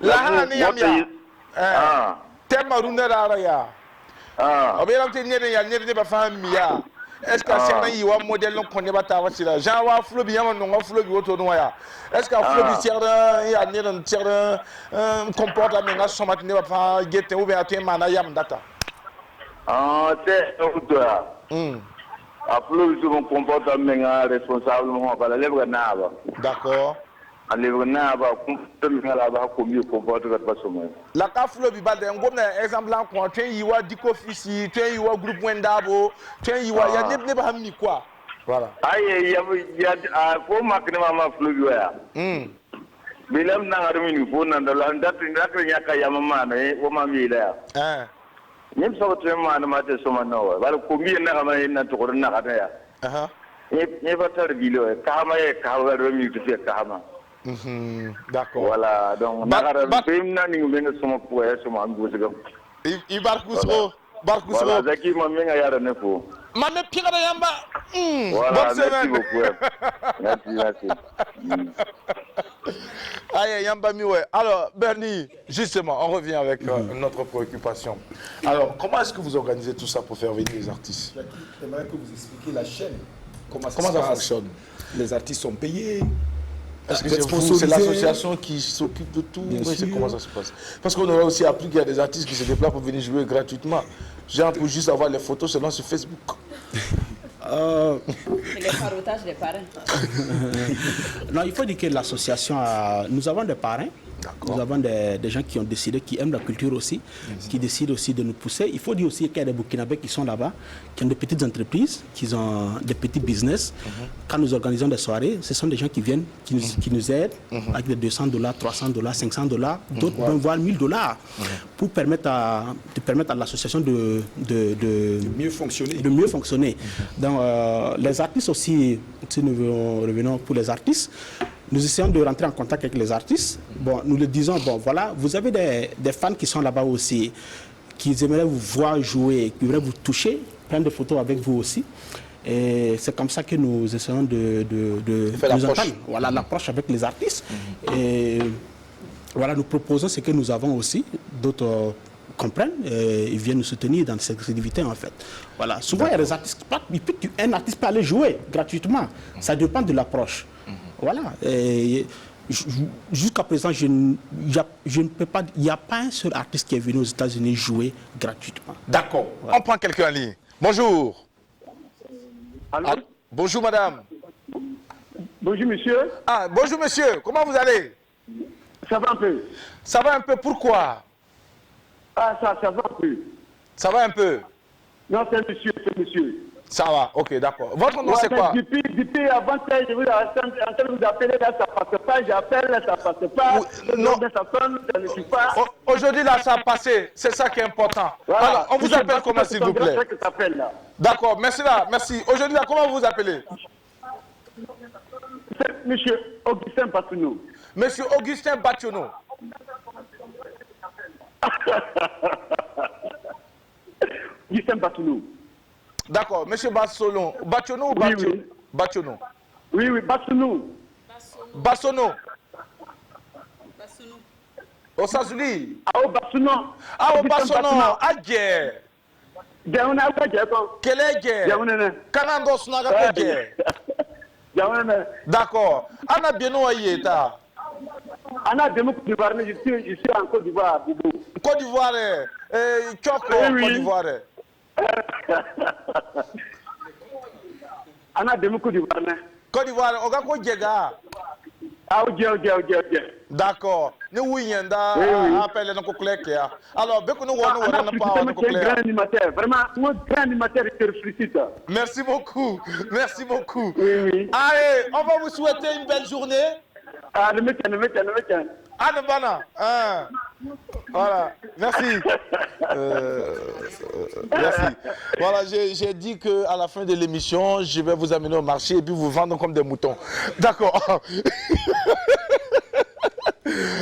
La thème Runda Raya. Ah, on va tenir pas famille. Est-ce que c'est un modèle non connaît pas ta voiture? Jean wa flou bien non flou bi auto noya. Est-ce que flou bi tire il y a un tire comportement à son matin pas guetter ou bien tu mana yam data. Ah, c'est toi. A flou sur mon comportement responsablement par la lèvre nava. D'accord. La lèvre nava comportement là-bas comme comportement pas seulement. La ka flou bi balde ngom na exemple là ko tu yiwa diko fisi tu yiwa groupe wendabo tu yiwa ya ne ba hamni quoi. Voilà. Aïe, il y a faut marquer ma flou ya. Bilam na ngarmi ni fo na ndala ndatu ndaka nyaka ya mama na o mami la. Même ça votre maman na mate soma no. Bal ko mi na kama na to ko na kana ya. Aha. Ne ba tar bilo kama e ka wa ro mi to se kama. D'accord. Voilà, donc nakara bim na ni ngene soma ko e soma angu se gam. I barkusro. Barkusro. Voilà, zaki mami nga yara ne fo. Mame pigara yamba. Voilà, merci beaucoup. Merci. Aïe, Yamba Miwe. Alors, Bernie, justement, on revient avec notre préoccupation. Alors, comment est-ce que vous organisez tout ça pour faire venir les artistes? J'aimerais que vous expliquiez la chaîne. Comment ça fonctionne? Les artistes sont payés. Est-ce que c'est l'association qui s'occupe de tout? Oui, comment ça se passe? Parce qu'on aurait aussi appris qu'il y a des artistes qui se déplacent pour venir jouer gratuitement. Genre pour juste avoir les photos seulement sur Facebook. Les parotages des parrains. Non, il faut dire que l'association nous avons des parrains. Nous avons des gens qui ont décidé, qui aiment la culture aussi, qui décident aussi de nous pousser. Il faut dire aussi qu'il y a des Burkinabés qui sont là-bas, qui ont des petites entreprises, qui ont des petits business. Quand nous organisons des soirées, ce sont des gens qui viennent, qui nous aident avec des $200, $300, $500, d'autres vont voir $1000 pour permettre à l'association de mieux fonctionner. Donc, les artistes aussi, si nous revenons pour les artistes, nous essayons de rentrer en contact avec les artistes. Bon, nous leur disons, bon, voilà, vous avez des fans qui sont là-bas aussi, qui aimeraient vous voir jouer, qui aimeraient vous toucher, prendre des photos avec vous aussi. Et c'est comme ça que nous essayons de nous entendre. Voilà, l'approche avec les artistes. Et voilà, nous proposons ce que nous avons aussi. D'autres comprennent, ils viennent nous soutenir dans cette activité en fait. Voilà. Souvent, il y a des artistes, un artiste peut aller jouer gratuitement. Ça dépend de l'approche. Voilà. Jusqu'à présent, je ne peux pas. Il n'y a pas un seul artiste qui est venu aux États-Unis jouer gratuitement. D'accord. Voilà. On prend quelqu'un en ligne. Bonjour. Allô? Bonjour, madame. Bonjour, monsieur. Ah, bonjour, monsieur. Comment vous allez? Ça va un peu. Ça va un peu. Pourquoi? Ah, ça va un peu. Ça va un peu? Non, c'est monsieur. Ça va, ok, d'accord. Votre nom, c'est quoi? Depuis avant-hier, je vous ai en train de vous appeler, là, ça passe pas, j'appelle, là, ça passe pas. Non, ça sonne, ça ne suit pas. Aujourd'hui, là, ça a passé. C'est ça qui est important. Voilà. Alors, on vous appelle comment, s'il vous plaît? D'accord, merci là, merci. Aujourd'hui, là, comment vous vous appelez? C'est Monsieur Augustin Bationneau. Monsieur Augustin Bationneau. Augustin Bationneau. D'accord, Monsieur Bationneau. Bationneau ou Bationneau? Oui. Bationneau. Oui, Bationneau. Bationneau. Au Sazuli. Ah, au Bationneau. Ah, au Bationneau. Ah, guerre. Quelle est guerre? Kanando Snaga guerre. D'accord. Anna Bieno Ayeta. Anna Bieno Côte d'Ivoire, je suis en Côte d'Ivoire. Côte d'Ivoire, Tchoko, Côte d'Ivoire. Anna Bieno Côte d'Ivoire. Côte d'Ivoire, on va quoi Djega? Ah, ok. D'accord. Nous, oui, appelle nos collègues. Alors, dès que nous voyons, on n'a pas un grand animateur. Vraiment, un grand animateur qui te félicite. Merci beaucoup. Merci beaucoup. Oui. Allez, on va vous souhaiter une belle journée. Ah, le mec. Ah, le bana. Voilà. Merci. Merci. Voilà, j'ai dit qu'à la fin de l'émission, je vais vous amener au marché et puis vous vendre comme des moutons. D'accord.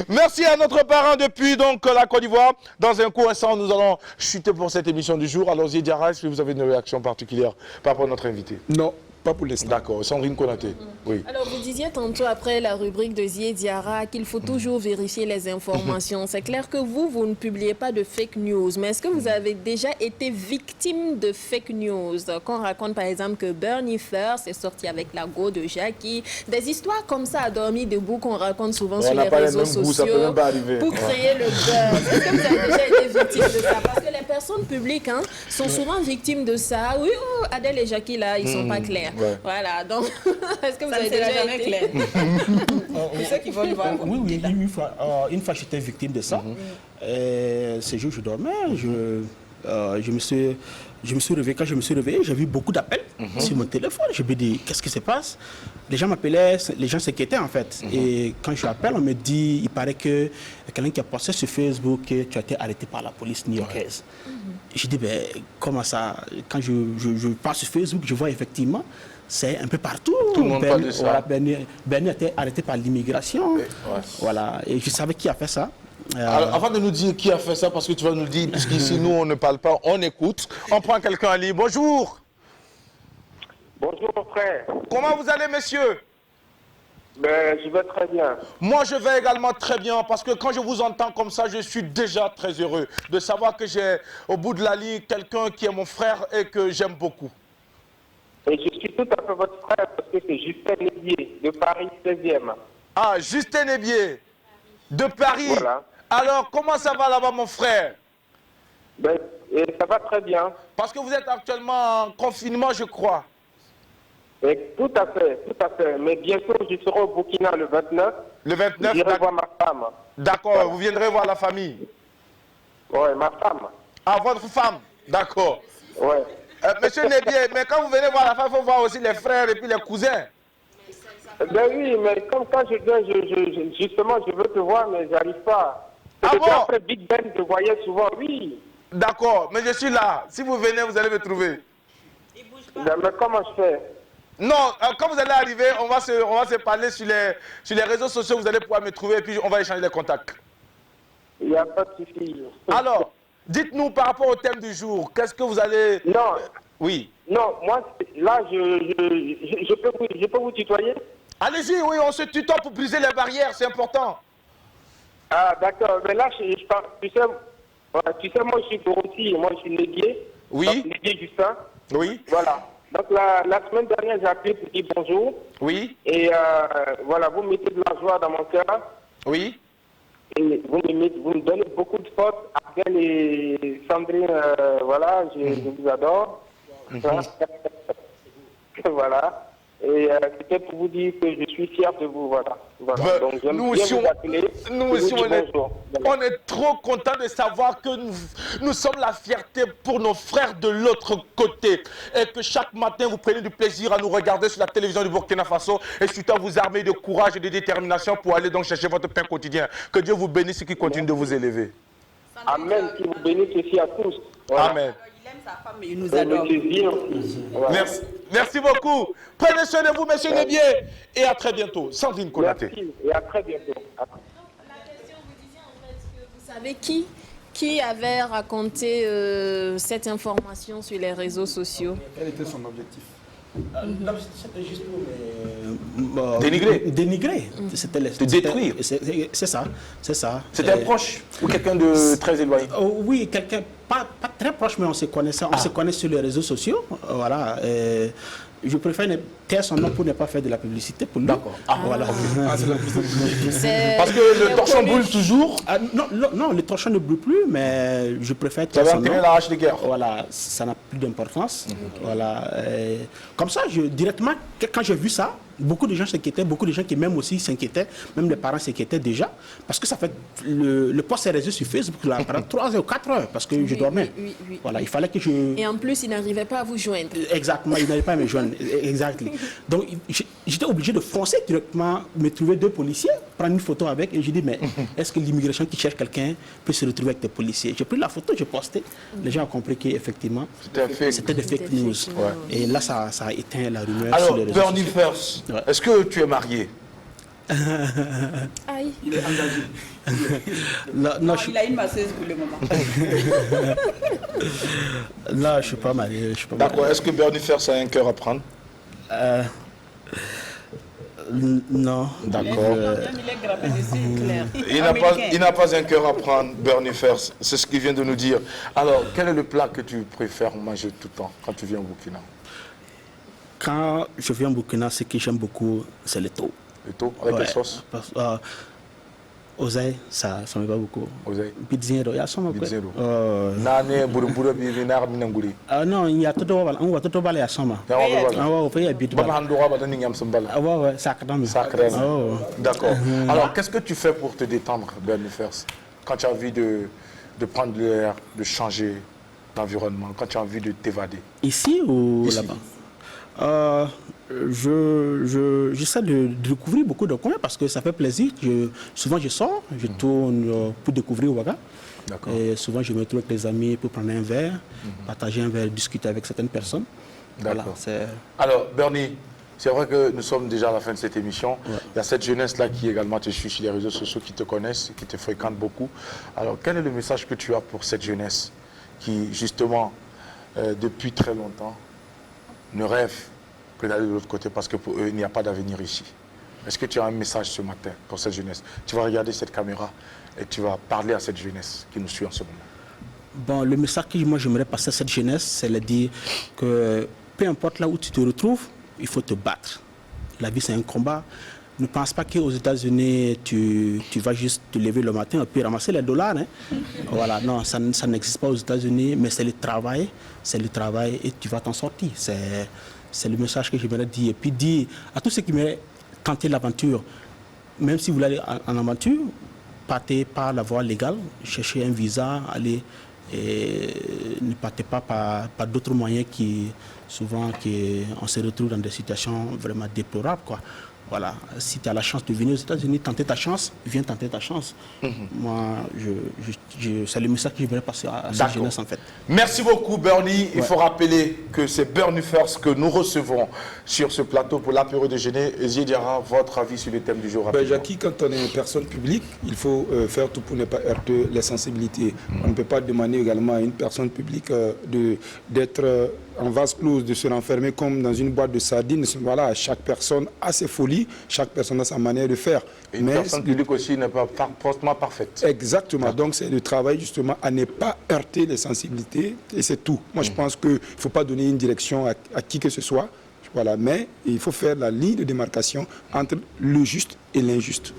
Merci à notre parent depuis donc la Côte d'Ivoire. Dans un court instant, nous allons chuter pour cette émission du jour. Alors, Diarra, est-ce que vous avez une réaction particulière par rapport à notre invité? Non, pas pour l'instant. D'accord, Sandrine Konaté. Oui. Alors, vous disiez tantôt après la rubrique de Zié Diarra qu'il faut toujours vérifier les informations. C'est clair que vous ne publiez pas de fake news, mais est-ce que vous avez déjà été victime de fake news? Qu'on raconte par exemple que Bernie First est sorti avec la go de Jackie, des histoires comme ça à dormir debout qu'on raconte souvent sur les réseaux sociaux pour créer le buzz. Est-ce que vous avez déjà été victime de ça? Parce que les personnes publiques sont souvent victimes de ça. Oui, Adèle et Jackie là, ils sont pas clairs. Ouais. Voilà, donc est-ce que vous avez déjà été clair? C'est ça qui va nous voir. Oui, une fois j'étais victime de ça. Ce jour je dormais, je me suis réveillé. Quand je me suis réveillé, j'ai vu beaucoup d'appels sur mon téléphone. Je me dis, qu'est-ce qui se passe? Les gens m'appelaient, les gens s'inquiétaient en fait. Et quand je l'appelle, on me dit, il paraît que quelqu'un qui a posté sur Facebook que tu as été arrêté par la police new-yorkaise. Je dis, ben, comment ça? Quand je passe sur Facebook, je vois effectivement, c'est un peu partout. Tout le monde parle de ça. Bernie a été arrêté par l'immigration. Voilà. Et je savais qui a fait ça. Alors, avant de nous dire qui a fait ça, parce que tu vas nous le dire, puisqu'ici nous on ne parle pas, on écoute. On prend quelqu'un à ligne. Bonjour. Bonjour frère. Comment vous allez, messieurs? Ben, je vais très bien. Moi, je vais également très bien parce que quand je vous entends comme ça, je suis déjà très heureux de savoir que j'ai au bout de la ligne quelqu'un qui est mon frère et que j'aime beaucoup. Et je suis tout à fait votre frère parce que c'est Justin Nébier de Paris 16e. Ah, Justin Nébier de Paris. Voilà. Alors, comment ça va là-bas, mon frère? Ben, ça va très bien. Parce que vous êtes actuellement en confinement, je crois. Et tout à fait. Mais bientôt, je serai au Burkina le 29. Le 29, j'irai voir ma femme. D'accord, voilà. Vous viendrez voir la famille. Oui, ma femme. Ah, votre femme? D'accord. Oui. Monsieur Nébier, mais quand vous venez voir la femme, il faut voir aussi les frères et puis les cousins. Ben oui, mais comme quand je viens, justement, je veux te voir, mais j'arrive pas. Ah bon? Après Big Ben, je voyais souvent, oui. D'accord, mais je suis là. Si vous venez, vous allez me trouver. Ben, mais comment je fais? Non, quand vous allez arriver, on va se parler sur les réseaux sociaux, vous allez pouvoir me trouver et puis on va échanger les contacts. Il n'y a pas de souci. Alors, dites-nous par rapport au thème du jour, qu'est-ce que vous allez... Non. Oui. Non, moi, là, je peux vous tutoyer? Allez-y, oui, on se tutoie pour briser les barrières, c'est important. Ah, d'accord. Mais là, je parle, tu sais, moi, je suis Dorothy et moi, je suis Nébier. Oui. Nébier Justin. Oui. Voilà. Donc, la semaine dernière, j'ai appelé pour dire bonjour. Oui. Et voilà, vous mettez de la joie dans mon cœur. Oui. Et vous me donnez beaucoup de force. Adèle et Sandrine, voilà, je vous adore. Voilà. Et c'était pour vous dire que je suis fier de vous, voilà. Donc j'aime nous bien aussi, vous appeler. Nous aussi, on est trop contents de savoir que nous sommes la fierté pour nos frères de l'autre côté. Et que chaque matin, vous prenez du plaisir à nous regarder sur la télévision du Burkina Faso et surtout à vous armer de courage et de détermination pour aller donc chercher votre pain quotidien. Que Dieu vous bénisse et qu'il continue de vous élever. Amen, qui vous bénisse aussi à tous. Voilà. Amen. Sa femme, il nous adore. Merci. Merci beaucoup. Prenez soin de vous, messieurs les biens. Et à très bientôt. Sandrine Konaté. Merci et à très bientôt. La question, vous disiez en fait que vous savez qui avait raconté cette information sur les réseaux sociaux. Quel était son objectif? C'était juste pour dénigrer. C'était détruire. C'est ça. C'était un proche ou quelqu'un de très éloigné? Oui, quelqu'un pas très proche, mais on se connaissait. On se connaît sur les réseaux sociaux. Voilà. Je préfère taire son nom pour ne pas faire de la publicité pour lui. D'accord. Voilà. Parce que le torchon brûle toujours. Non, le torchon ne brûle plus, mais je préfère taire son nom. la hache de guerre. Voilà, ça n'a plus d'importance. Voilà. Comme ça, directement, quand j'ai vu ça, beaucoup de gens s'inquiétaient, beaucoup de gens qui même aussi s'inquiétaient, même les parents s'inquiétaient déjà, parce que ça fait le post est resté sur Facebook là, pendant 3 heures ou 4 heures, parce que je dormais. Oui. Voilà, il fallait que je... Et en plus, il n'arrivait pas à vous joindre. Exactement, il n'arrivait pas à me joindre. Exactement. Donc, j'étais obligé de foncer directement, me trouver 2 policiers, prendre une photo avec, et j'ai dit, mais est-ce que l'immigration qui cherche quelqu'un peut se retrouver avec des policiers? J'ai pris la photo, j'ai posté. Les gens ont compris qu'effectivement, c'était des fake news. Ouais. Et là, ça a éteint la rumeur. Alors, sur les réseaux Bernie sociaux. First, est-ce que tu es marié? Aïe. Il est engagé. Non, il a une masseuse pour le moment. Là, je ne suis pas marié. D'accord. Est-ce que Bernie First a un cœur à prendre? Non. D'accord. Il est gravé dessus, clair. Il n'a pas un cœur à prendre, Bernie First. C'est ce qu'il vient de nous dire. Alors, quel est le plat que tu préfères manger tout le temps quand tu viens au Burkina? Quand je viens au Burkina, ce que j'aime beaucoup, c'est le taux. Le taux? Avec quelle sauce? Oseille, ça me va beaucoup. Oseille. Pizzero, il y a ça. Pizzero. Non, il y a tout le monde à Soma. D'accord. Alors, qu'est-ce que tu fais pour te détendre, Bernie First, quand tu as envie de prendre l'air, de changer d'environnement, quand tu as envie de t'évader? Ici ou là-bas? J'essaie de découvrir beaucoup de coins parce que ça fait plaisir. Souvent je sors, je tourne pour découvrir Ouaga. Et souvent je me trouve avec des amis pour prendre un verre, partager un verre, discuter avec certaines personnes. Voilà, alors Bernie, c'est vrai que nous sommes déjà à la fin de cette émission. Ouais. Il y a cette jeunesse-là qui également te suit sur les réseaux sociaux, qui te connaissent, qui te fréquentent beaucoup. Alors quel est le message que tu as pour cette jeunesse qui justement, depuis très longtemps, ne rêve que d'aller de l'autre côté parce que pour eux, il n'y a pas d'avenir ici? Est-ce que tu as un message ce matin pour cette jeunesse? Tu vas regarder cette caméra et tu vas parler à cette jeunesse qui nous suit en ce moment. Bon, le message que moi j'aimerais passer à cette jeunesse, c'est de dire que peu importe là où tu te retrouves, il faut te battre. La vie, c'est un combat. Ne pense pas qu'aux États-Unis, tu vas juste te lever le matin et puis ramasser les dollars. Hein. Voilà, non, ça n'existe pas aux États-Unis, mais c'est le travail et tu vas t'en sortir. C'est le message que j'aimerais dire. Et puis dire à tous ceux qui aimeraient tenter l'aventure, même si vous voulez aller en aventure, partez par la voie légale, cherchez un visa, allez, et ne partez pas par d'autres moyens qui, souvent, on se retrouve dans des situations vraiment déplorables, quoi. Voilà, si tu as la chance de venir aux États-Unis, tenter ta chance, viens tenter ta chance. Moi, c'est le message que je voulais passer à cette jeunesse en fait. Merci beaucoup Bernie. Il faut rappeler que c'est Bernie First que nous recevons sur ce plateau pour l'apéro déjeuner. Ziediara, votre avis sur le thème du jour? Jackie, quand on est une personne publique, il faut faire tout pour ne pas heurter les sensibilités. On ne peut pas demander également à une personne publique d'être en vase clos, de se renfermer comme dans une boîte de sardines. Voilà, chaque personne a ses folies, chaque personne a sa manière de faire. Une personne publique aussi n'est pas forcément parfaite. Exactement. Donc c'est le travail justement à ne pas heurter les sensibilités et c'est tout. Moi je pense qu'il ne faut pas donner une direction à qui que ce soit. Voilà, mais il faut faire la ligne de démarcation entre le juste et l'injuste.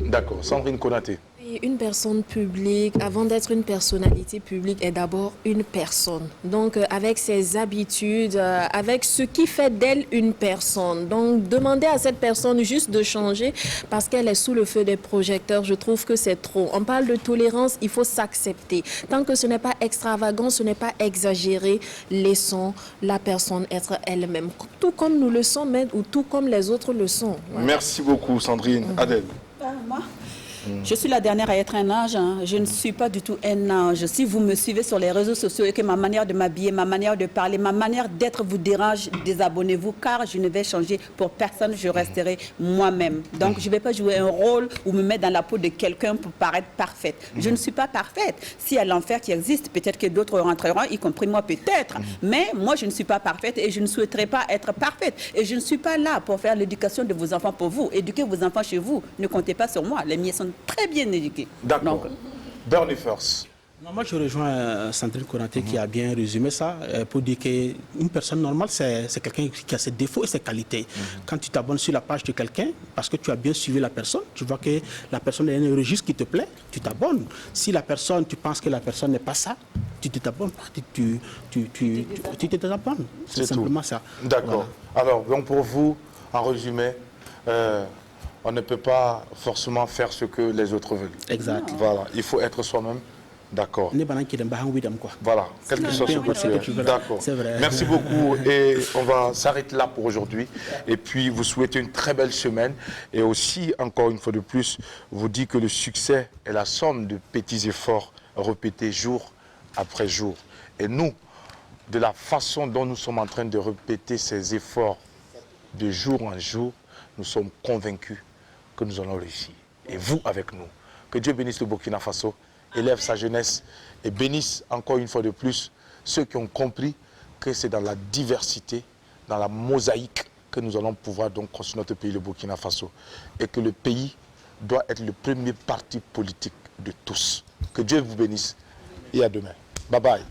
D'accord. Sandrine Konaté. une personne publique, avant d'être une personnalité publique, est d'abord une personne. Donc, avec ses habitudes, avec ce qui fait d'elle une personne. Donc, demander à cette personne juste de changer parce qu'elle est sous le feu des projecteurs, je trouve que c'est trop. On parle de tolérance, il faut s'accepter. Tant que ce n'est pas extravagant, ce n'est pas exagéré, laissons la personne être elle-même. Tout comme nous le sommes, ou tout comme les autres le sont. Voilà. Merci beaucoup, Sandrine. Adèle. Moi, je suis la dernière à être un ange. Je ne suis pas du tout un ange. Si vous me suivez sur les réseaux sociaux et que ma manière de m'habiller, ma manière de parler, ma manière d'être vous dérange, désabonnez-vous, car je ne vais changer pour personne. Je resterai moi-même. Donc, je ne vais pas jouer un rôle ou me mettre dans la peau de quelqu'un pour paraître parfaite. Je ne suis pas parfaite. S'il y a l'enfer qui existe, peut-être que d'autres rentreront, y compris moi peut-être. Mais moi, je ne suis pas parfaite et je ne souhaiterais pas être parfaite. Et je ne suis pas là pour faire l'éducation de vos enfants pour vous. Éduquez vos enfants chez vous. Ne comptez pas sur moi. Les miens sont très bien éduqués. D'accord. Bernie First. Moi, je rejoins Sandrine Konaté qui a bien résumé ça pour dire qu'une personne normale, c'est quelqu'un qui a ses défauts et ses qualités. Quand tu t'abonnes sur la page de quelqu'un, parce que tu as bien suivi la personne, tu vois que la personne est un registre qui te plaît, tu t'abonnes. Si la personne, tu penses que la personne n'est pas ça, tu ne t'abonnes pas, tu te désabonnes. C'est simplement ça. D'accord. Voilà. Alors, donc pour vous, en résumé, on ne peut pas forcément faire ce que les autres veulent. Exact. Voilà, il faut être soi-même. D'accord. Voilà, quelque chose que tu veux. D'accord. Merci beaucoup et on va s'arrêter là pour aujourd'hui. Et puis vous souhaitez une très belle semaine. Et aussi, encore une fois de plus, vous dit que le succès est la somme de petits efforts répétés jour après jour. Et nous, de la façon dont nous sommes en train de répéter ces efforts de jour en jour, nous sommes convaincus que nous allons réussir. Et vous avec nous. Que Dieu bénisse le Burkina Faso, élève sa jeunesse et bénisse encore une fois de plus ceux qui ont compris que c'est dans la diversité, dans la mosaïque que nous allons pouvoir donc construire notre pays, le Burkina Faso. Et que le pays doit être le premier parti politique de tous. Que Dieu vous bénisse et à demain. Bye bye.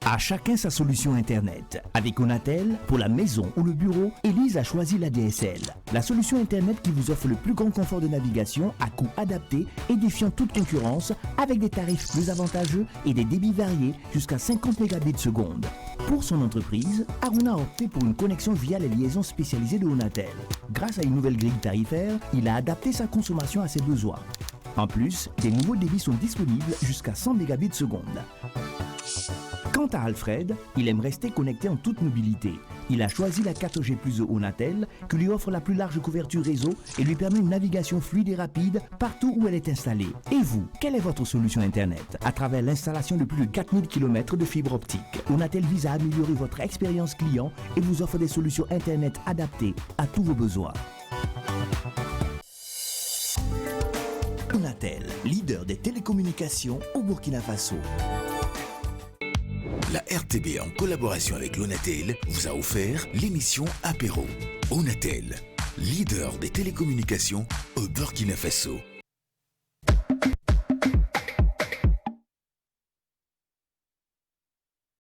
À chacun sa solution Internet. Avec Onatel, pour la maison ou le bureau, Élise a choisi la DSL. La solution Internet qui vous offre le plus grand confort de navigation à coût adapté et défiant toute concurrence avec des tarifs plus avantageux et des débits variés jusqu'à 50 mégabits seconde. Pour son entreprise, Aruna a opté pour une connexion via les liaisons spécialisées de Onatel. Grâce à une nouvelle grille tarifaire, il a adapté sa consommation à ses besoins. En plus, des nouveaux débits sont disponibles jusqu'à 100 mégabits seconde. Quant à Alfred, il aime rester connecté en toute mobilité. Il a choisi la 4G+ de Onatel, qui lui offre la plus large couverture réseau et lui permet une navigation fluide et rapide partout où elle est installée. Et vous, quelle est votre solution Internet? À travers l'installation de plus de 4000 km de fibre optique, Onatel vise à améliorer votre expérience client et vous offre des solutions Internet adaptées à tous vos besoins. Onatel, leader des télécommunications au Burkina Faso. La RTB, en collaboration avec l'Onatel, vous a offert l'émission Apéro. Onatel, leader des télécommunications au Burkina Faso.